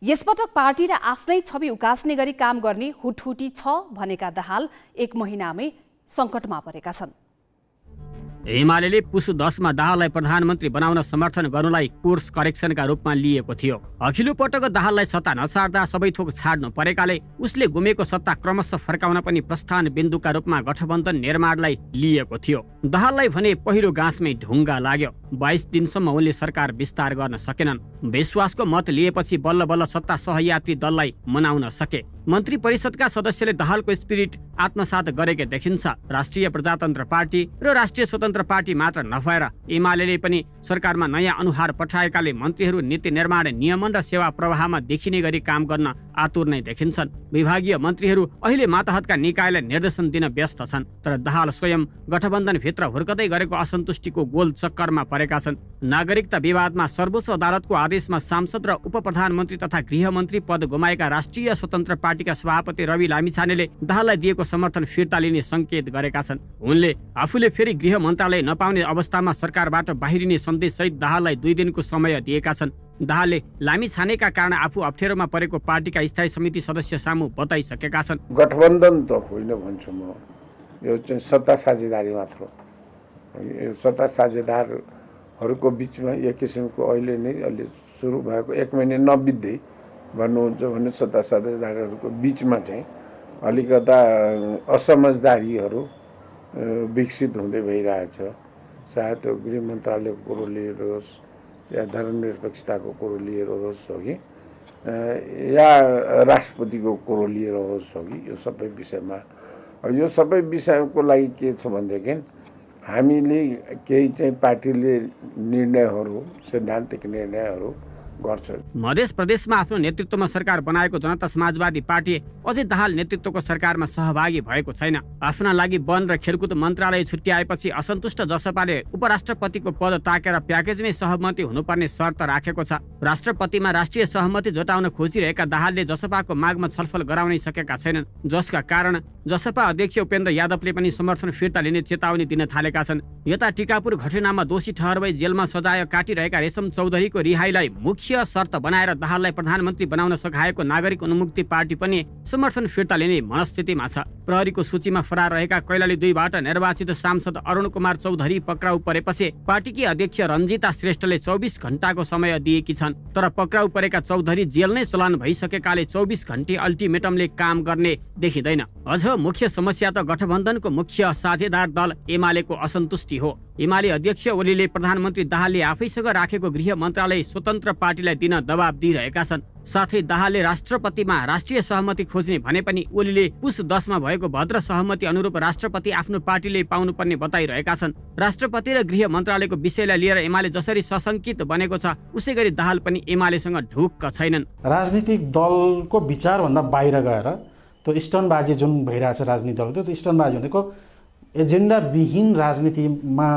यसपटक पार्टी र आफ्नै छवि उकास्ने गरी काम गर्ने हुटहुटी छ भनेका दाहाल 1 महिनामै सङ्कटमा परेका छन्। एमाले पुस 10 मा दाहाललाई प्रधानमन्त्री बनाउन समर्थन गर्नुलाई कोर्स करेक्सनका रूपमा लिएको थियो। अघिल्लो पटक दाहाललाई सत्ता नछाड्दा सबै थोक छाड्नु परेकाले उसले गुमेको सत्ता क्रमशः फर्काउन पनि प्रस्थान बिन्दुका रूपमा गठबन्धन निर्माणलाई लिएको थियो। दाहाललाई भने पहिलो गाँसमै ढुङ्गा लाग्यो। 22 दिनसम्म उनले सरकार विस्तार गर्न सकेनन्। विश्वासको मत लिएपछि बल्ल बल्ल सत्ता सहयात्री दललाई मनाउन सके। मन्त्री परिषदका सदस्यले दाहालको स्पिरिट आत्मसात गरेको देखिन्छ। राष्ट्रिय प्रजातन्त्र पार्टी र राष्ट्रिय स्वतन्त्र पार्टी मात्र नभएर एमाले पनि सरकारमा नयाँ अनुहार पठाएकाले मन्त्रीहरू नीति निर्माण, नियमन र सेवा प्रवाहमा देखिने गरी काम गर्न आतुर नै देखिन्छन्। विभागीय मन्त्रीहरू अहिले मातहतका निकायलाई निर्देशन दिन व्यस्त छन्, तर दाहाल स्वयं गठबन्धनभित्र हुर्कदै गरेको असन्तुष्टिको गोल चक्करमा परेका छन्। नागरिकता विवादमा सर्वोच्च अदालतको आदेशमा सांसद र उपप्रधानमन्त्री तथा गृहमन्त्री पद गुमाएका राष्ट्रिय स्वतन्त्र पार्टीका सभापति रवि लामिछानेले दाहाललाई दिएको समर्थन फिर्ता लिने संकेत गरेका छन्। उनले आफूले फेरि गृह मन्त्रालय नपाउने अवस्थामा सरकारबाट बाहिरिने सन्देशसहित दाहाललाई 2 दिनको समय दिएका छन्। दाहालले लामिछानेका कारण आफू अप्ठ्यारोमा परेको पार्टीका स्थायी समिति सदस्य सामु बताइसकेका छन्। गठबन्धन त होइन भन्छु म, यो चाहिँ सत्ता साझेदारी मात्र हो। यो सत्ता साझेदारहरूको बिचमा एक किसिमको अहिले नै अलि सुरु भएको 1 महिना नबित्दै भन्नुहुन्छ भने सत्ता साझेदारहरूको बिचमा चाहिँ अलिकता असमझदारीहरू विकसित हुँदै भइरहेछ। सायद गृह मन्त्रालयको कुरो लिएर होस् या धर्मनिरपेक्षताको कुरो लिएर होस् हो कि या राष्ट्रपतिको कुरो लिएर होस् हो कि यो सबै विषयको लागि के छ भनेदेखि हामीले केही चाहिँ पार्टीले निर्णयहरू, सैद्धान्तिक निर्णयहरू गर्छ। मध्य प्रदेशमा आफ्नो नेतृत्वमा सरकार बनाएको जनता समाजवादी पार्टी अझै दाहाल नेतृत्वको सरकारमा सहभागी भएको छैन। आफ्ना लागि वन र खेलकुद मन्त्रालय छुट्याएपछि असन्तुष्ट जसपाले उपराष्ट्रपतिको पद ताकेर प्याकेजमै सहमति हुनुपर्ने शर्त राखेको छ। राष्ट्रपतिमा राष्ट्रिय सहमति जुटाउन खोजिरहेका दाहालले जसपाको मागमा छलफल गराउनै सकेका छैनन्, जसका कारण जसपा अध्यक्ष उपेन्द्र यादवले पनि समर्थन फिर्ता लिने चेतावनी दिन थालेका छन्। यता टिकापुर घटनामा दोषी ठहर भई जेलमा सजाय काटिरहेका रेशम चौधरीको रिहाईलाई मुख्य शर्त बनाएर दाहाललाई प्रधानमन्त्री बनाउन सघाएको नागरिक उन्मुक्ति पार्टी पनि समर्थन फिर्ता लिने मनस्थितिमा छ। प्रहरीको सूचीमा फरार रहेका कैलाली 2 बाट निर्वाचित सांसद अरुण कुमार चौधरी पक्राउ परेपछि पार्टीकी अध्यक्ष रञ्जिता श्रेष्ठले 24 घण्टाको समय दिएकी छन्, तर पक्राउ परेका चौधरी जेल नै चलान भइसकेकाले 24 घण्टे अल्टिमेटमले काम गर्ने देखिँदैन। अझ मुख्य समस्या त गठबन्धनको मुख्य साझेदार दल एमालेको असन्तुष्टि हो। एमाले अध्यक्ष ओलीले प्रधानमन्त्री दाहालले आफैसँग राखेको गृह मन्त्रालय स्वतन्त्र पार्टीलाई दिन दबाब दिइरहेका छन्। साथै दाहालले राष्ट्रपतिमा राष्ट्रिय सहमति खोज्ने भने पनि ओलीले पुस 10 मा भएको भद्र सहमति अनुरूप राष्ट्रपति आफ्नो पार्टीले पाउनुपर्ने बताइरहेका छन्। राष्ट्रपति र गृह मन्त्रालयको विषयलाई लिएर एमाले जसरी सशङ्कित बनेको छ उसै गरी दाहाल पनि एमालेसँग ढुक्क छैनन्। राजनीतिक दलको विचारभन्दा बाहिर गएर त्यो स्टनबाजी जुन भइरहेछ राजनीतिक दलको, त्यो स्टनबाजी भनेको एजेन्डा विहीन राजनीतिमा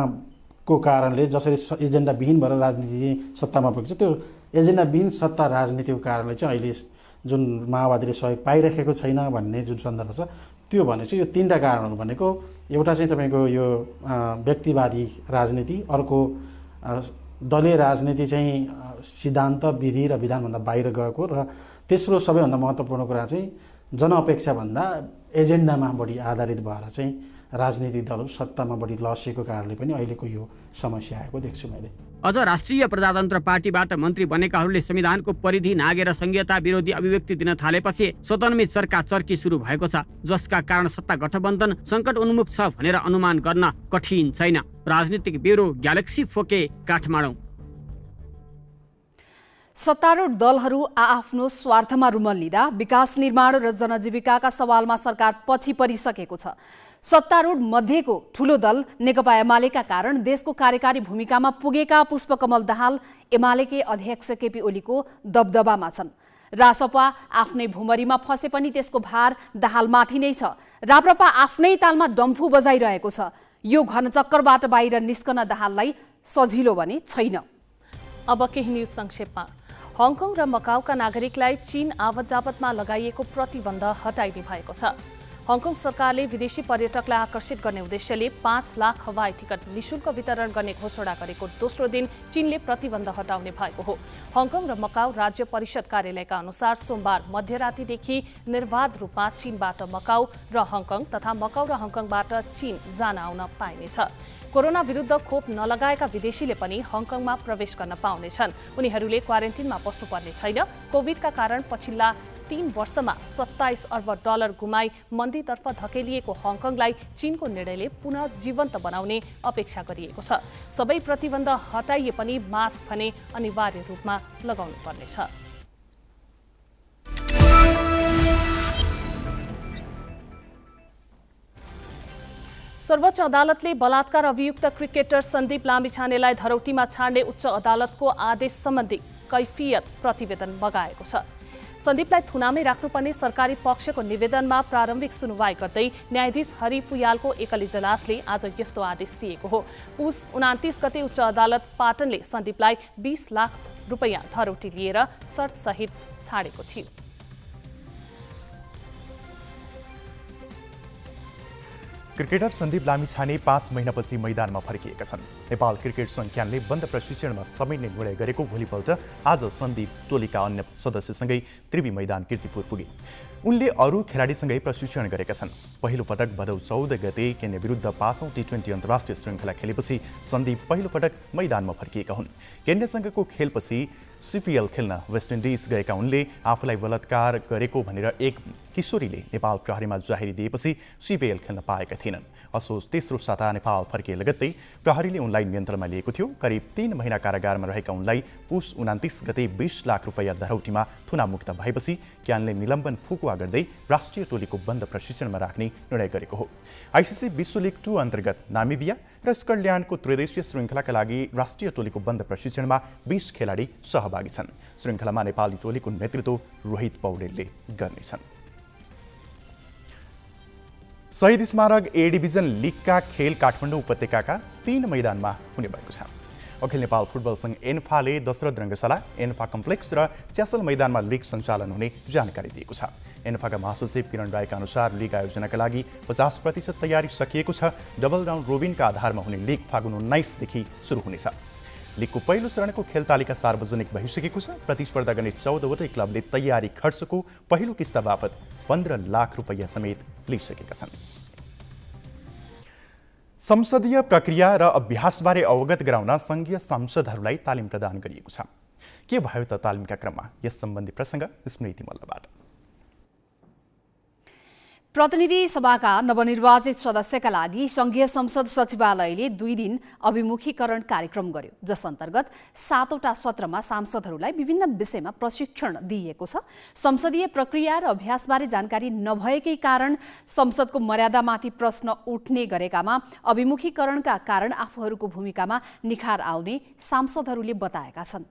को कारणले जसरी एजेन्डा विहीन भएर राजनीति सत्तामा पुग्छ, त्यो एजेन्डा विहीन सत्ता राजनीतिको कारणले चाहिँ अहिले जुन माओवादीले सहयोग पाइरहेको छैन भन्ने जुन सन्दर्भ छ त्यो भनेको यो 3टा कारणहरू भनेको एउटा चाहिँ तपाईँको यो व्यक्तिवादी राजनीति, अर्को दलीय राजनीति चाहिँ सिद्धान्त, विधि र विधानभन्दा बाहिर गएको, र तेस्रो सबैभन्दा महत्त्वपूर्ण कुरा चाहिँ जनअपेक्षाभन्दा एजेन्डामा बढी आधारित भएर चाहिँ राजनीतिक दलहरू सत्तामा बढी लसेको कारणले पनि अहिलेको यो समस्या आएको देख्छु मैले। अझ राष्ट्रिय प्रजातन्त्र पार्टीबाट मन्त्री बनेकाहरूले संविधानको परिधि नागेर संघीयता विरोधी अभिव्यक्ति दिन थालेपछि स्वतन्त्र चर्का-चर्की सुरु भएको छ, जसका कारण सत्ता गठबन्धन सङ्कट उन्मुख छ भनेर अनुमान गर्न कठिन छैन। राजनीतिक ब्युरो ग्यालेक्सी फोके, काठमाडौँ। सत्तारूढ दलहरू आआफ्नो स्वार्थमा रुमल लिँदा विकास निर्माण र जनजीविकाका सवालमा सरकार पछि परिसकेको छ। सत्तारूढ मध्येको ठूलो दल नेकपा एमालेका कारण देशको कार्यकारी भूमिकामा पुगेका पुष्पकमल दाहाल एमालेकै अध्यक्ष केपी ओलीको दबदबामा छन्। रासपा आफ्नै भुमरीमा फसे पनि त्यसको भार दाहालमाथि नै छ। राप्रपा आफ्नै तालमा डम्फु बजाइरहेको छ। यो घनचक्करबाट बाहिर निस्कन दाहाललाई सजिलो भने छैन। अब केही न्यूज संक्षेपमा। हङकङ र मकाउका नागरिकलाई चीन आवत जावतमा लगाइएको प्रतिबन्ध हटाइने भएको छ। हङकङ सरकारले विदेशी पर्यटकलाई आकर्षित गर्ने उद्देश्यले 5 लाख हवाई टिकट निशुल्क वितरण गर्ने घोषणा गरेको दोस्रो दिन चीनले प्रतिबन्ध हटाउने भएको हो। हङकङ र मकाउ राज्य परिषद कार्यालयका अनुसार सोमबार मध्यरातिदेखि निर्बाध रूपमा चीनबाट मकाउ र हङकङ तथा मकाउ र हङकङबाट चीन जान आउन पाइनेछ। कोरोना विरुद्ध खोप नलगाएका विदेशीले पनि हङकङमा प्रवेश गर्न पाउनेछन्। उनीहरूले क्वारेन्टिनमा बस्नुपर्ने छैन। कोभिडका कारण पछिल्ला 3 वर्षमा 27 अर्ब डलर गुमाई मन्दीतर्फ धकेलिएको हङकङलाई चीनको निर्णयले पुनः जीवन्त बनाउने अपेक्षा गरिएको छ। सबै प्रतिबन्ध हटाइए पनि मास्क भने अनिवार्य रूपमा लगाउनु पर्नेछ। सर्वोच्च अदालतले बलात्कार अभियुक्त क्रिकेटर सन्दीप लामिछानेलाई धरौटीमा छाड्ने उच्च अदालतको आदेश सम्बन्धी कैफियत प्रतिवेदन मगाएको छ। सन्दीपलाई थुनामै राख्नुपर्ने सरकारी पक्षको निवेदनमा प्रारम्भिक सुनवाई गर्दै न्यायाधीश हरि फुयालको एकल इजलासले आज यस्तो आदेश दिएको हो। पुस 29 गते उच्च अदालत पाटनले सन्दीपलाई 20 लाख रुपैयाँ धरौटी लिएर शर्तसहित छाडेको थियो। क्रिकेटर सन्दीप लामिछाने 5 महिनापछि मैदानमा फर्किएका छन्। नेपाल क्रिकेट संज्ञानले बन्द प्रशिक्षणमा समेट्ने निर्णय गरेको भोलिपल्ट आज सन्दीप टोलीका अन्य सदस्यसँगै त्रिवी मैदान कीर्तिपुर पुगे। उनले अरू खेलाडीसँगै प्रशिक्षण गरेका छन्। पहिलो पटक भदौ 14 गते केन्या विरुद्ध 5औं टी20 अन्तर्राष्ट्रिय श्रृङ्खला खेलेपछि सन्दीप पहिलो पटक मैदानमा फर्किएका हुन्। केन्यासँगको खेलपछि सिपिएल खेल्न वेस्ट इन्डिज गएका उनले आफूलाई बलात्कार गरेको भनेर एक किशोरीले नेपाल प्रहरीमा जाहेरी दिएपछि सिपिएल खेल्न पाएका थिएनन्। असोज तेस्रो साता नेपाल फर्किए लगत्तै प्रहरीले उनलाई नियन्त्रणमा लिएको थियो। करिब 3 महिना कारागारमा रहेका उनलाई पुस 29 गते 20 लाख रुपैयाँ धरौटीमा थुनामुक्त भएपछि क्यानले निलम्बन फुकुवा गर्दै राष्ट्रिय टोलीको बन्द प्रशिक्षणमा राख्ने निर्णय गरेको हो। आइसिसी विश्व लीग 2 अन्तर्गत नामिबिया र स्कटल्यान्डको त्रिदेशीय श्रृङ्खलाका लागि राष्ट्रिय टोलीको बन्द प्रशिक्षणमा 20 खेलाडी सहभागी छन्। श्रृङ्खलामा नेपाली टोलीको नेतृत्व रोहित पौडेलले गर्नेछन्। शहीद स्मारक ए डिभिजन लिगका खेल काठमाडौँ उपत्यकाका 3 मैदानमा हुने भएको छ। अखिल नेपाल फुटबल संघ एन्फाले दशरथ रङ्गशाला, एन्फा कम्प्लेक्स र च्यासल मैदानमा लिग सञ्चालन हुने जानकारी दिएको छ। एन्फाका महासचिव किरण राईका अनुसार लिग आयोजनाका लागि 50% तयारी सकिएको छ। डबल राउन्ड रोबिनका आधारमा हुने लिग फागुन 19 देखि सुरु हुनेछ। लिगको पहिलो चरणको खेल तालिका सार्वजनिक भइसकेको छ। प्रतिस्पर्धा गर्ने 14 वटै क्लबले तयारी खर्चको पहिलो किस्ता बापत 15 लाख रुपैयाँ समेत लिइसकेका छन्। संसदीय प्रक्रिया र अभ्यासबारे अवगत गराउन संघीय सांसदहरूलाई तालिम प्रदान गरिएको छ। के भयो त तालिमका क्रममा? यस सम्बन्धी प्रसङ्ग स्मृति मल्लबाट। प्रतिनिधि सभाका नवनिर्वाचित सदस्यका लागि संघीय संसद सचिवालयले 2 दिन अभिमुखीकरण कार्यक्रम गर्यो, जस अन्तर्गत 7वटा सत्रमा सांसदहरूलाई विभिन्न विषयमा प्रशिक्षण दिइएको छ। संसदीय प्रक्रिया र अभ्यासबारे जानकारी नभएकै कारण संसदको मर्यादामाथि प्रश्न उठ्ने गरेकामा अभिमुखीकरणका कारण आफूहरूको भूमिकामा निखार आउने सांसदहरूले बताएका छन्।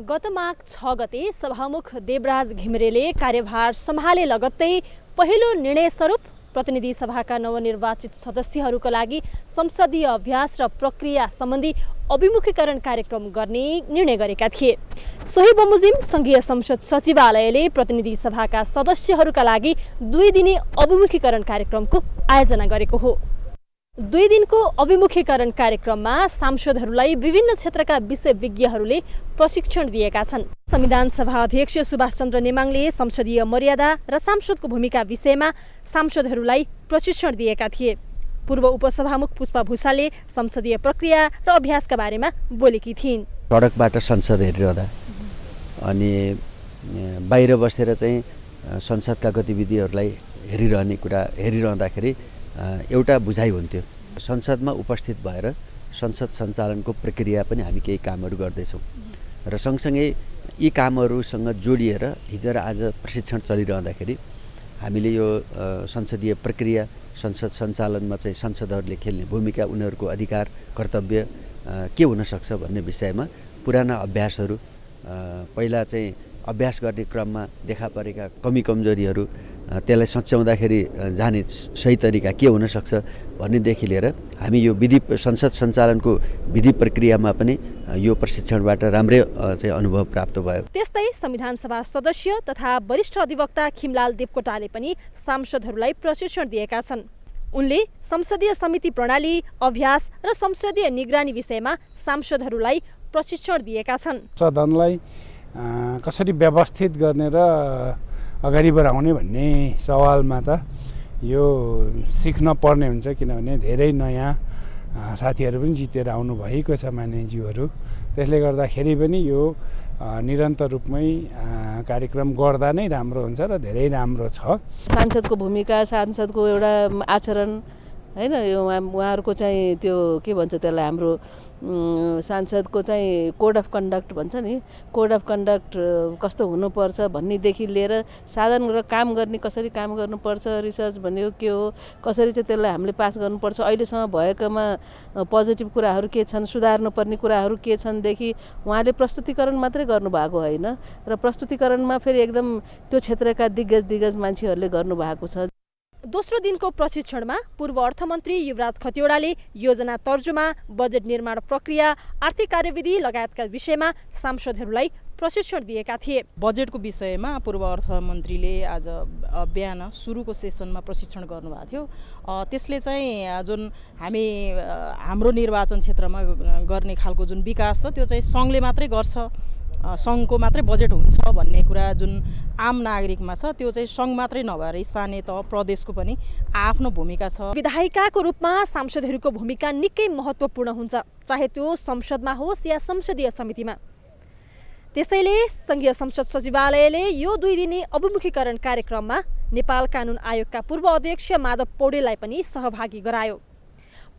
गत माघ 6 गते सभामुख देवराज घिमिरेले कार्यभार सम्हाले लगत्तै पहिलो निर्णय स्वरूप प्रतिनिधि सभाका नवनिर्वाचित सदस्यहरूका लागि संसदीय अभ्यास र प्रक्रिया सम्बन्धी अभिमुखीकरण कार्यक्रम गर्ने निर्णय गरेका थिए। सोही बमोजिम संघीय संसद सचिवालयले प्रतिनिधि सभाका सदस्यहरूका लागि 2 दिने अभिमुखीकरण कार्यक्रमको आयोजना गरेको हो। 2 दिनको अभिमुखीकरण कार्यक्रममा सांसदहरूलाई विभिन्न क्षेत्रका विशेषज्ञहरूले प्रशिक्षण दिएका छन्। संविधान सभा अध्यक्ष सुभाष चन्द्र नेमाङले संसदीय मर्यादा र सांसदको भूमिका विषयमा सांसदहरूलाई प्रशिक्षण दिएका थिए। पूर्व उपसभामुख पुष्पा भूषालले संसदीय प्रक्रिया र अभ्यासका बारेमा बोलेकी थिइन्। सडकबाट संसद हेरिरहँदा अनि बाहिर बसेर चाहिँ संसदका गतिविधिहरूलाई हेरिरहँदाखेरि एउटा बुझाइ हुन्थ्यो। संसदमा उपस्थित भएर संसद सञ्चालनको प्रक्रिया पनि हामी केही कामहरू गर्दैछौँ र सँगसँगै यी कामहरूसँग जोडिएर हिजो र आज प्रशिक्षण चलिरहँदाखेरि हामीले यो संसदीय प्रक्रिया संसद सञ्चालनमा चाहिँ सांसदहरूले खेल्ने भूमिका, उनीहरूको अधिकार कर्तव्य के हुनसक्छ भन्ने विषयमा पुराना अभ्यासहरू, पहिला चाहिँ अभ्यास गर्ने क्रममा देखा परेका कमी कमजोरीहरू, त्यसलाई सच्याउँदाखेरि जाने सही तरिका के हुनसक्छ भन्नेदेखि लिएर हामी यो संसद सञ्चालनको विधि प्रक्रियामा पनि यो प्रशिक्षणबाट राम्रै चाहिँ अनुभव प्राप्त भयो। त्यस्तै संविधान सभा सदस्य तथा वरिष्ठ अधिवक्ता खिमलाल देवकोटाले पनि सांसदहरूलाई प्रशिक्षण दिएका छन्। उनले संसदीय समिति प्रणाली, अभ्यास र संसदीय निगरानी विषयमा सांसदहरूलाई प्रशिक्षण दिएका छन्। सदनलाई कसरी व्यवस्थित गर्ने र अगाडि बढाउने भन्ने सवालमा त यो सिक्न पर्ने हुन्छ, किनभने धेरै नयाँ साथीहरू पनि जितेर आउनुभएको छ मान्यज्यूहरू। त्यसले गर्दाखेरि पनि यो निरन्तर रूपमै कार्यक्रम गर्दा नै राम्रो हुन्छ र धेरै राम्रो छ। सांसदको भूमिका, सांसदको एउटा आचरण हैन, यो उहाँहरूको चाहिँ त्यो के भन्छ त्यसलाई, हाम्रो सांसदको चाहिँ कोड अफ कन्डक्ट भन्छ नि, कोड अफ कन्डक्ट कस्तो हुनुपर्छ भन्नेदेखि लिएर साधन र काम गर्ने कसरी काम गर्नुपर्छ, रिसर्च भनेको के हो, कसरी चाहिँ त्यसलाई हामीले पास गर्नुपर्छ, अहिलेसम्म भएकोमा पोजिटिभ कुराहरू के छन्, सुधार्नुपर्ने कुराहरू के छन्देखि उहाँले प्रस्तुतिकरण मात्रै गर्नुभएको होइन र प्रस्तुतिकरणमा फेरि एकदम त्यो क्षेत्रका दिग्गज मान्छेहरूले गर्नुभएको छ। दोस्रो दिनको प्रशिक्षणमा पूर्व अर्थमन्त्री युवराज खतिवडाले योजना तर्जुमा, बजेट निर्माण प्रक्रिया, आर्थिक कार्यविधि लगायतका विषयमा सांसदहरूलाई प्रशिक्षण दिएका थिए। बजेटको विषयमा पूर्व अर्थमन्त्रीले आज बिहान सुरुको सेसनमा प्रशिक्षण गर्नुभएको थियो। त्यसले चाहिँ जुन हाम्रो निर्वाचन क्षेत्रमा गर्ने खालको जुन विकास छ त्यो चाहिँ सङ्घले मात्रै गर्छ, सङ्घको मात्रै बजेट हुन्छ भन्ने कुरा जुन आम नागरिकमा छ त्यो चाहिँ सङ्घ मात्रै नभएर स्थानीय तह, प्रदेशको पनि आफ्नो भूमिका छ। विधायिकाको रूपमा सांसदहरूको भूमिका निकै महत्त्वपूर्ण हुन्छ, चाहे त्यो संसदमा होस् या संसदीय समितिमा। त्यसैले संघीय संसद सचिवालयले यो 2 दिने अभिमुखीकरण कार्यक्रममा नेपाल कानुन आयोगका पूर्व अध्यक्ष माधव पौडेललाई पनि सहभागी गरायो।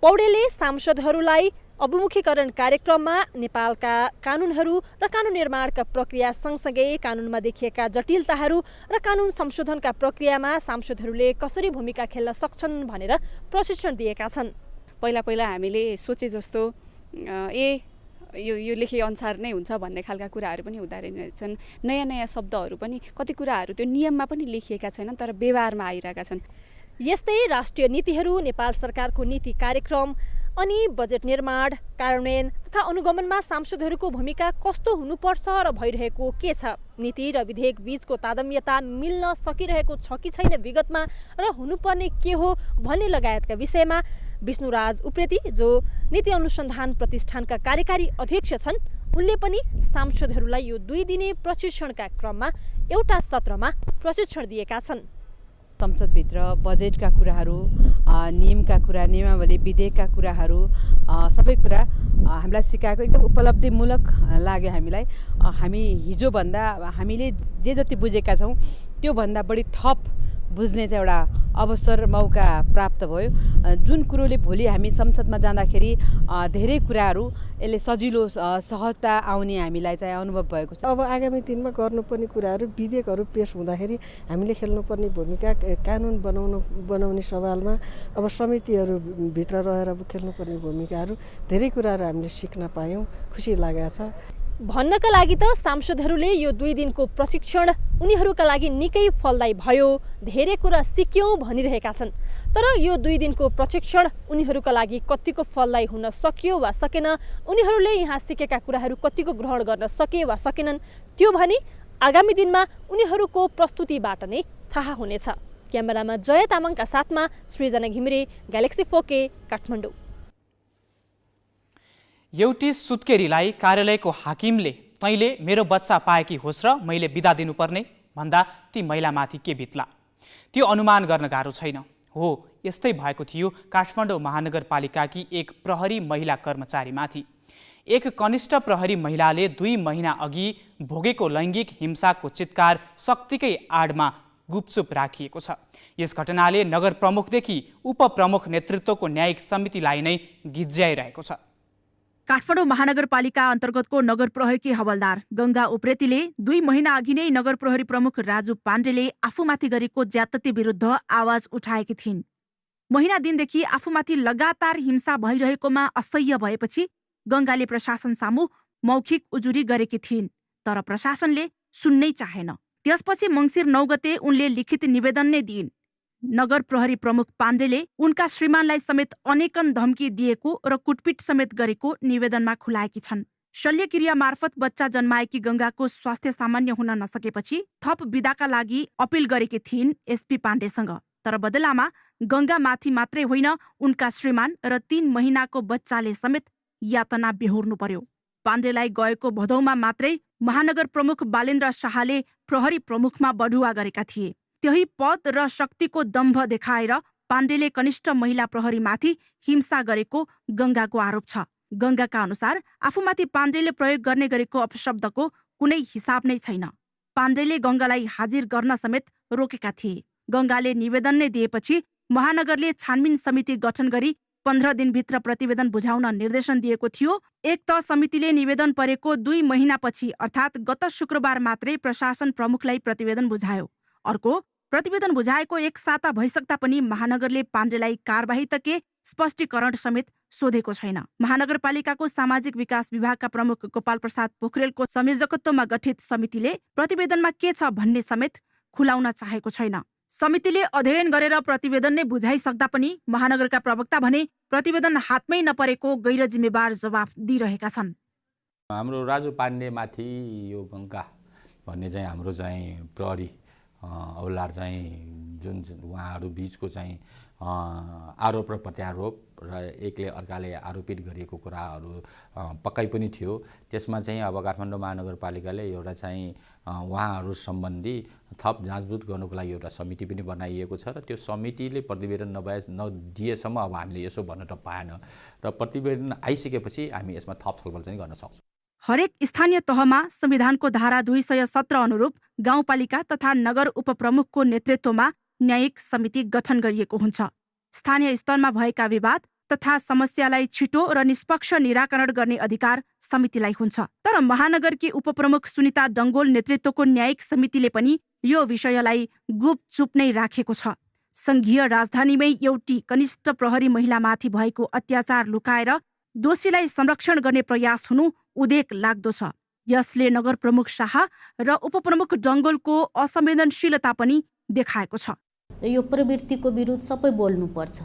पौडेलले सांसदहरूलाई अभिमुखीकरण कार्यक्रममा नेपालका कानुनहरू र कानुन निर्माणका प्रक्रिया सँगसँगै कानुनमा देखिएका जटिलताहरू र कानुन संशोधनका प्रक्रियामा सांसदहरूले कसरी भूमिका खेल्न सक्छन् भनेर प्रशिक्षण दिएका छन्। पहिला हामीले सोचे जस्तो यो लेखे अनुसार नै हुन्छ भन्ने खालका कुराहरू पनि हुँदा रहेछन्। नयाँ शब्दहरू पनि कति कुराहरू त्यो नियममा पनि लेखिएका छैनन् तर व्यवहारमा आइरहेका छन्। यस्तै राष्ट्रिय नीतिहरू, नेपाल सरकारको नीति कार्यक्रम अनि बजेट निर्माण, कार्यान्वयन तथा अनुगमनमा सांसदहरूको भूमिका कस्तो हुनुपर्छ र भइरहेको के छ, नीति र विधेयक बीचको तादम्यता मिल्न सकिरहेको छ कि छैन विगतमा र हुनुपर्ने के हो भन्ने लगायतका विषयमा विष्णुराज उप्रेती जो नीति अनुसन्धान प्रतिष्ठानका कार्यकारी अध्यक्ष छन्, उनले पनि सांसदहरूलाई यो 2 दिने प्रशिक्षणका क्रममा एउटा सत्रमा प्रशिक्षण दिएका छन्। संसदभित्र बजेटका कुराहरू, नियमका कुरा, नियमावली, विधेयकका कुराहरू सबै कुरा हामीलाई सिकाएको एकदम उपलब्धिमूलक लाग्यो। हामी हिजोभन्दा हामीले जे जति बुझेका छौँ त्योभन्दा बढी थप बुझ्ने चाहिँ एउटा अवसर, मौका प्राप्त भयो। जुन कुरोले भोलि हामी संसदमा जाँदाखेरि धेरै कुराहरू यसले सजिलो सहजता आउने हामीलाई चाहिँ अनुभव भएको छ। अब आगामी दिनमा गर्नुपर्ने कुराहरू, विधेयकहरू पेश हुँदाखेरि हामीले खेल्नुपर्ने भूमिका, कानुन बनाउने सवालमा अब समितिहरूभित्र रहेर खेल्नुपर्ने भूमिकाहरू, धेरै कुराहरू हामीले सिक्न पायौँ, खुसी लागेको छ। भन्नका लागि त सांसदहरूले यो 2 दिनको प्रशिक्षण उनीहरूका लागि निकै फलदायी भयो, धेरै कुरा सिक्यौँ भनिरहेका छन्। तर यो 2 दिनको प्रशिक्षण उनीहरूका लागि कतिको फलदायी हुन सक्यो वा सकेन, उनीहरूले यहाँ सिकेका कुराहरू कतिको ग्रहण गर्न सके वा सकेनन्, त्यो भने आगामी दिनमा उनीहरूको प्रस्तुतिबाट नै थाहा हुनेछ। क्यामेरामा जय तामाङका साथमा सृजना घिमिरे, ग्यालेक्सी 4K, काठमाडौँ। एउटी सुत्केरीलाई कार्यालयको हाकिमले तैँले मेरो बच्चा पाएकी होस् र मैले बिदा दिनुपर्ने भन्दा ती महिलामाथि के बित्ला त्यो अनुमान गर्न गाह्रो छैन। हो, यस्तै भएको थियो काठमाडौँ महानगरपालिकाकी एक प्रहरी महिला कर्मचारीमाथि। एक कनिष्ठ प्रहरी महिलाले 2 महिना अघि भोगेको लैङ्गिक हिंसाको चित्कार शक्तिकै आडमा गुपचुप राखिएको छ। यस घटनाले नगर प्रमुखदेखि उपप्रमुख नेतृत्वको न्यायिक समितिलाई नै गिज्याइरहेको छ। काठमाडौँ महानगरपालिका अन्तर्गतको नगर प्रहरीकी हवलदार गंगा उप्रेतीले 2 महिना अघि नै नगर प्रहरी प्रमुख राजु पाण्डेले आफूमाथि गरेको ज्यादती विरुद्ध आवाज उठाएकी थिइन्। महिना दिनदेखि आफूमाथि लगातार हिंसा भइरहेकोमा असह्य भएपछि गंगाले प्रशासन सामु मौखिक उजुरी गरेकी थिइन्, तर प्रशासनले सुन्नै चाहेन। त्यसपछि मङ्सिर 9 गते उनले लिखित निवेदन नै दिइन्। नगर प्रहरी प्रमुख पाण्डेले उनका श्रीमानलाई समेत अनेकन धम्की दिएको र कुटपिट समेत गरेको निवेदनमा खुलाएकी छन्। शल्यक्रिया मार्फत बच्चा जन्माएकी गंगाको स्वास्थ्य सामान्य हुन नसकेपछि थप बिदाका लागि अपिल गरेकी थिइन् एसपी पाण्डेसँग। तर बदलामा गंगा माथि मात्रै होइन, उनका श्रीमान र 3 महिनाको बच्चाले समेत यातना बेहोर्नु पर्यो। पाण्डेलाई गएको भदौमा मात्रै महानगर प्रमुख बालेन्द्र शाहले प्रहरी प्रमुखमा बढुवा गरेका थिए। त्यही पद र शक्तिको दम्भ देखाएर पाण्डेले कनिष्ठ महिला प्रहरीमाथि हिंसा गरेको गंगाको आरोप छ। गंगाका अनुसार आफूमाथि पाण्डेले प्रयोग गर्ने गरेको अपशब्दको कुनै हिसाब नै छैन। पाण्डेले गंगालाई हाजिर गर्न समेत रोकेका थिए। गंगाले निवेदन नै दिएपछि महानगरले छानबिन समिति गठन गरी 15 दिनभित्र प्रतिवेदन बुझाउन निर्देशन दिएको थियो। एक त समितिले निवेदन परेको 2 महिनापछि अर्थात् गत शुक्रबार मात्रै प्रशासन प्रमुखलाई प्रतिवेदन बुझायो। अर्को, प्रतिवेदन बुझाएको 1 साता भइसक्दा पनि महानगरले पाण्डेलाई कारबाही त के स्पष्टीकरण समेत सोधेको छैन। महानगरपालिकाको सामाजिक विकास विभागका प्रमुख गोपाल प्रसाद पोखरेलको संयोजकत्वमा गठित समितिले प्रतिवेदनमा के छ भन्ने समेत खुलाउन चाहेको छैन। समितिले अध्ययन गरेर प्रतिवेदन नै बुझाइसक्दा पनि महानगरका प्रवक्ता भने प्रतिवेदन हातमै नपरेको गैर जिम्मेवार जवाफ दिइरहेका छन्। हाम्रो राजु पाण्डेमाथि यो गंगा भन्ने चाहिँ हाम्रो चाहिँ प्रहरी हवलदार चाहिँ जुन उहाँहरू बिचको चाहिँ आरोप र प्रत्यारोप र एकले अर्काले आरोपित गरिएको कुराहरू पक्कै पनि थियो। त्यसमा चाहिँ अब काठमाडौँ महानगरपालिकाले एउटा चाहिँ उहाँहरू सम्बन्धी थप जाँचबुझ गर्नुको लागि एउटा समिति पनि बनाइएको छ र त्यो समितिले प्रतिवेदन नदिएसम्म अब हामीले यसो भन्न त पाएन र प्रतिवेदन आइसकेपछि हामी यसमा थप छलफल चाहिँ गर्न सक्छौँ। हरेक स्थानीय तहमा संविधानको धारा 217 अनुरूप गाउँपालिका तथा नगर उपप्रमुखको नेतृत्वमा न्यायिक समिति गठन गरिएको हुन्छ। स्थानीय स्तरमा भएका विवाद तथा समस्यालाई छिटो र निष्पक्ष निराकरण गर्ने अधिकार समितिलाई हुन्छ। तर महानगरकी उपप्रमुख सुनिता डङ्गोल नेतृत्वको न्यायिक समितिले पनि यो विषयलाई गुपचुप नै राखेको छ। संघीय राजधानीमै एउटी कनिष्ठ प्रहरी महिलामाथि भएको अत्याचार लुकाएर दोषीलाई संरक्षण गर्ने प्रयास हुनु उदेक लाग्दो छ। यसले नगर प्रमुख शाह र उपप्रमुख डङ्गोलको असंवेदनशीलता पनि देखाएको छ। यो प्रवृत्तिको विरुद्ध सबै बोल्नुपर्छ,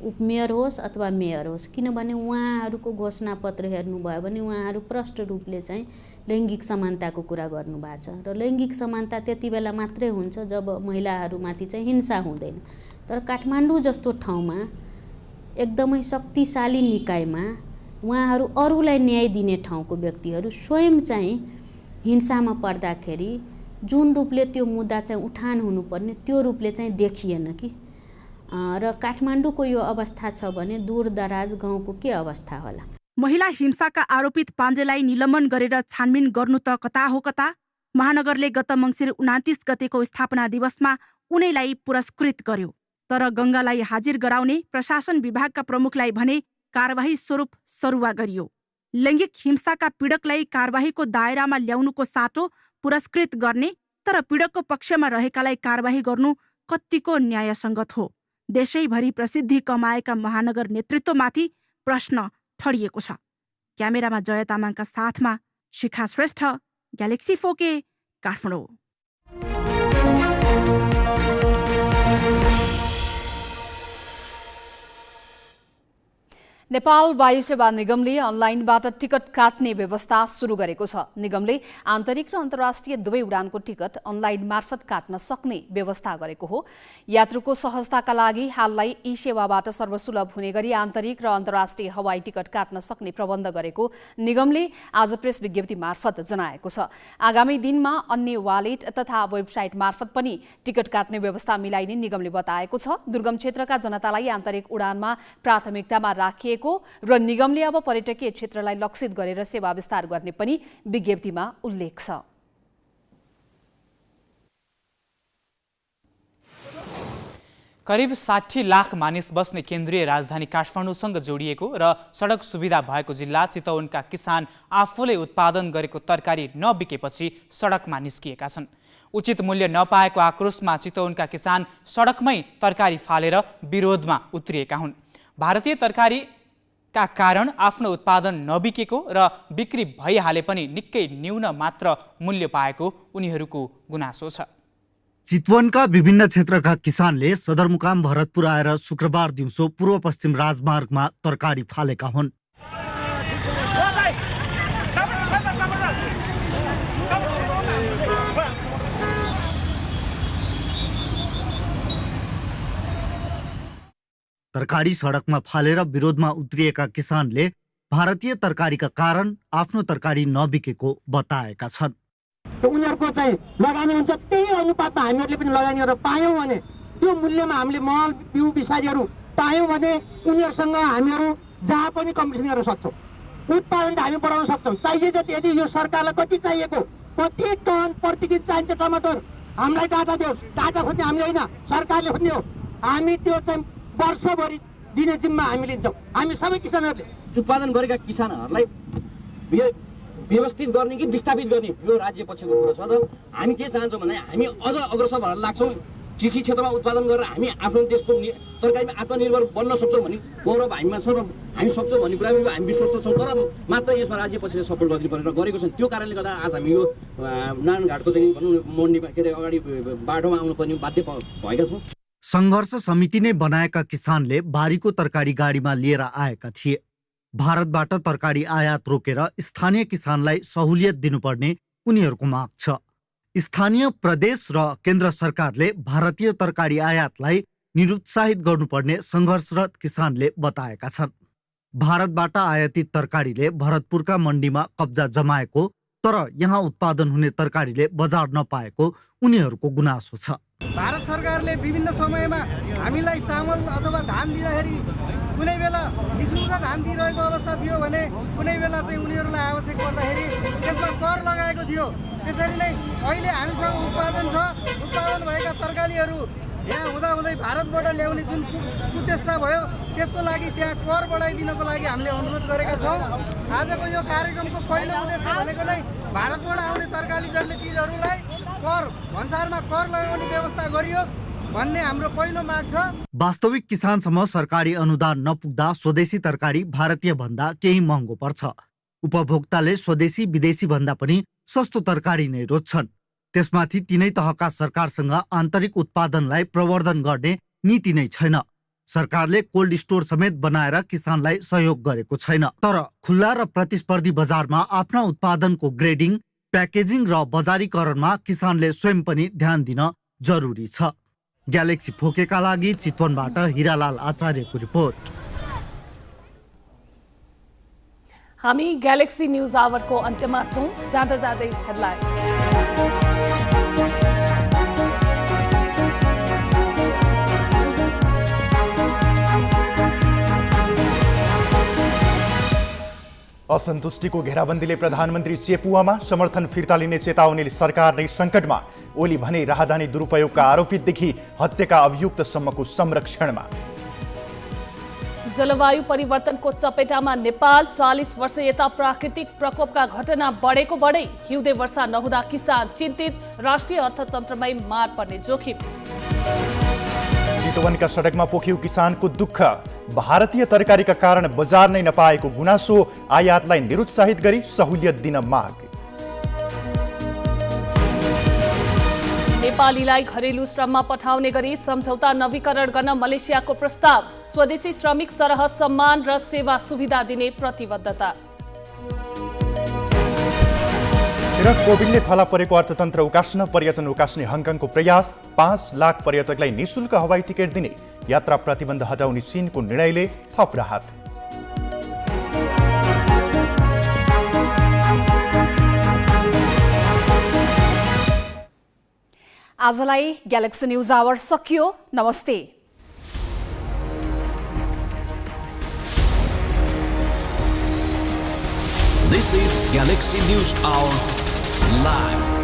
उपमेयर होस् अथवा मेयर होस्, किनभने उहाँहरूको घोषणापत्र हेर्नुभयो भने उहाँहरू प्रष्ट रूपले चाहिँ लैङ्गिक समानताको कुरा गर्नुभएको छ र लैङ्गिक समानता त्यति बेला मात्रै हुन्छ जब महिलाहरूमाथि चाहिँ हिंसा हुँदैन। तर काठमाडौँ जस्तो ठाउँमा एकदमै शक्तिशाली निकायमा उहाँहरू अरूलाई न्याय दिने ठाउँको व्यक्तिहरू स्वयं चाहिँ हिंसामा पर्दाखेरि जुन रूपले त्यो मुद्दा चाहिँ उठान हुनुपर्ने त्यो रूपले चाहिँ देखिएन कि र काठमाडौँको यो अवस्था छ भने दूरदराज गाउँको के अवस्था होला। महिला हिंसाका आरोपित पाण्डेलाई निलम्बन गरेर छानबिन गर्नु त कता हो कता। महानगरले गत मङ्सिर 29 गतेको स्थापना दिवसमा उनैलाई पुरस्कृत गर्यो। तर गंगालाई हाजिर गराउने प्रशासन विभागका प्रमुखलाई भने कारबाही स्वरूप सरुवा गरियो। लैङ्गिक हिंसाका पीडकलाई कारबाहीको दायरामा ल्याउनुको साटो पुरस्कृत गर्ने, तर पीडकको पक्षमा रहेकालाई कारबाही गर्नु कत्तिको न्यायसङ्गत हो। देशैभरि प्रसिद्धि कमाएका महानगर नेतृत्वमाथि प्रश्न ठडिएको छ। क्यामेरामा जय तामाङका साथमा शिखा श्रेष्ठ, ग्यालेक्सी 4K, काठमाडौँ। नेपाल वायु सेवा निगमले अनलाइनबाट टिकट काट्ने व्यवस्था सुरु गरेको छ। निगमले आन्तरिक र अन्तर्राष्ट्रिय दुवै उडानको टिकट अनलाइन मार्फत काट्न सक्ने व्यवस्था गरेको हो। यात्रुको सहजताका लागि हाललाई ई सेवाबाट सर्वसुलभ हुने गरी आन्तरिक र अन्तर्राष्ट्रिय हवाई टिकट काट्न सक्ने प्रबन्ध गरेको निगमले आज प्रेस विज्ञप्ति मार्फत जनाएको छ। आगामी दिनमा अन्य वालेट तथा वेबसाइट मार्फत पनि टिकट काट्ने व्यवस्था मिलाइने निगमले बताएको छ। दुर्गम क्षेत्रका जनतालाई आन्तरिक उडानमा प्राथमिकतामा राखिएको र निगमले अब पर्यटकीय क्षेत्रलाई लक्षित गरेर सेवा विस्तार गर्ने पनि विज्ञप्तिमा उल्लेख छ। करिब 60 लाख मानिस बस्ने केन्द्रीय राजधानी काठमाडौँसँग जोडिएको र सडक सुविधा भएको जिल्ला चितवनका किसान आफूले उत्पादन गरेको तरकारी नबिकेपछि सडकमा निस्किएका छन्। उचित मूल्य नपाएको आक्रोशमा चितवनका किसान सडकमै तरकारी फालेर विरोधमा उत्रिएका हुन्। भारतीय तरकारी का कारण आफ्नो उत्पादन नबिकेको र बिक्री भइहाले पनि निकै न्यून मात्र मूल्य पाएको उनीहरूको गुनासो छ। चितवनका विभिन्न क्षेत्रका किसानले सदरमुकाम भरतपुर आएर शुक्रबार दिउँसो पूर्व पश्चिम राजमार्गमा तरकारी फालेका हुन्। तरकारी सडकमा फालेर विरोधमा उत्रिएका किसानले भारतीय तरकारीका कारण आफ्नो तरकारी नबिकेको बताएका छन्। उनीहरूको चाहिँ लगानी हुन्छ, त्यही अनुपातमा हामीहरूले पनि लगानी गरेर पायौँ भने त्यो मूल्यमा हामीले मल बिउ बिसारीहरू पायौँ भने उनीहरूसँग हामीहरू जहाँ पनि कम्पिटिसन गर्न सक्छौँ। उत्पादन त हामी बढाउन सक्छौँ। चाहिए जति यदि यो सरकारलाई कति चाहिएको, कति टन प्रति केजी चाहिन्छ टमाटर, हामीलाई डाटा दियोस्। डाटा खोज्ने हामीले होइन, सरकारले खोज्ने हो। हामी त्यो चाहिँ वर्षभरि दिने जिम्मा हामी लिन्छौँ। हामी सबै किसानहरूले उत्पादन गरेका किसानहरूलाई व्यवस्थित गर्ने कि विस्थापित गर्ने यो राज्य पक्षको कुरो छ। र हामी के चाहन्छौँ भने हामी अझ अग्रसर भएर लाग्छौँ। कृषि क्षेत्रमा उत्पादन गरेर हामी आफ्नो देशको तरकारीमा आत्मनिर्भर बन्न सक्छौँ भन्ने गौरव हामीमा छ र हामी सक्छौँ भन्ने कुरा हामी विश्वस्त छौँ। तर मात्र यसमा राज्य पक्षले सपोर्ट गरिदिनु परेर गरेको छन्। त्यो कारणले गर्दा आज हामी यो नारायणघाटको चाहिँ भनौँ मन्डीमा के अरे अगाडि बाटोमा आउनुपर्ने बाध्य भएका छौँ। सङ्घर्ष समिति नै बनाएका किसानले बारीको तरकारी गाडीमा लिएर आएका थिए। भारतबाट तरकारी आयात रोकेर स्थानीय किसानलाई सहुलियत दिनुपर्ने उनीहरूको माग छ। स्थानीय प्रदेश र केन्द्र सरकारले भारतीय तरकारी आयातलाई निरुत्साहित गर्नुपर्ने सङ्घर्षरत किसानले बताएका छन्। भारतबाट आयातित तरकारीले भरतपुरका मन्डीमा कब्जा जमाएको तर यहाँ उत्पादन हुने तरकारीले बजार नपाएको उनीहरूको गुनासो छ। भारत सरकारले विभिन्न समयमा हामीलाई चामल अथवा धान दिँदाखेरि कुनै बेला निःशुल्क धान दिइरहेको अवस्था थियो भने कुनै बेला चाहिँ उनीहरूलाई आवश्यक पर्दाखेरि त्यसमा कर लगाएको थियो। त्यसरी नै अहिले हामीसँग उत्पादन छ। उत्पादन भएका तरकारीहरू यहाँ हुँदाहुँदै भारतबाट ल्याउने जुन कुचेष्टा भयो त्यसको लागि त्यहाँ कर बढाइदिनको लागि हामीले अनुरोध गरेका छौँ। आजको यो कार्यक्रमको पहिलो उद्देश्य भनेको नै भारतबाट आउने तरकारी जन्य चिजहरूलाई कर भन्सारमा कर लगाउने व्यवस्था गरियोस् भन्ने हाम्रो पहिलो माग छ। वास्तविक किसानसम्म सरकारी अनुदान नपुग्दा स्वदेशी तरकारी भारतीय भन्दा केही महँगो पर्छ। उपभोक्ताले स्वदेशी विदेशी भन्दा पनि सस्तो तरकारी नै रोज्छन्। त्यसमाथि तिनै तहका सरकारसँग आन्तरिक उत्पादनलाई प्रवर्धन गर्ने नीति नै छैन। सरकारले कोल्ड स्टोर समेत बनाएर किसानलाई सहयोग गरेको छैन। तर खुल्ला र प्रतिस्पर्धी बजारमा आफ्ना उत्पादनको ग्रेडिङ, प्याकेजिङ र बजारीकरणमा किसानले स्वयं पनि ध्यान दिन जरुरी छ। ग्यालेक्सी फोकेका लागि चितवनबाट हिरालाल आचार्यको रिपोर्ट। हामी ग्यालेक्सी न्यूज आवरको अन्त्यमा छौं। जाँदा जाँदै हेडलाइन्स। असन्तुष्टिको घेराबन्दीले प्रधानमन्त्री चेपुवामा समर्थन फिर्ता लिने चेतावनीले सरकार नै सङ्कटमा। ओली भने राहदानी दुरुपयोगका आरोपितदेखि हत्याका अभियुक्तसम्मको संरक्षणमा। जलवायु परिवर्तनको चपेटामा नेपाल। 40 वर्ष यता प्राकृतिक प्रकोपका घटना बढेको बढै। हिउँदे वर्षा नहुँदा किसान चिन्तित। राष्ट्रिय अर्थतन्त्रमै मार पर्ने जोखिम। चितवनका सडकमा पोखियो किसानको दुःख। भारतीय तरकारीका कारण बजार नै नपाएको गुनासो। आयातलाई निरुत्साहित गरी सहुलियत दिन माग। नेपालीलाई घरेलु श्रममा पठाउने गरी सम्झौता नवीकरण गर्न मलेसियाको प्रस्ताव। स्वदेशी श्रमिक सरह सम्मान र सेवा सुविधा दिने प्रतिबद्धता। र कोभिडले थला परेको अर्थतन्त्र उकास्न पर्यटन उकास्ने हङकङको प्रयास। 5 लाख पर्यटकलाई निःशुल्क हवाई टिकट दिने यात्रा प्रतिबन्ध हटाउने चीनको निर्णयले थप राहत। आजलाई ग्यालेक्सी न्यूज आवर सकियो। नमस्ते। This is Galaxy News Hour Live.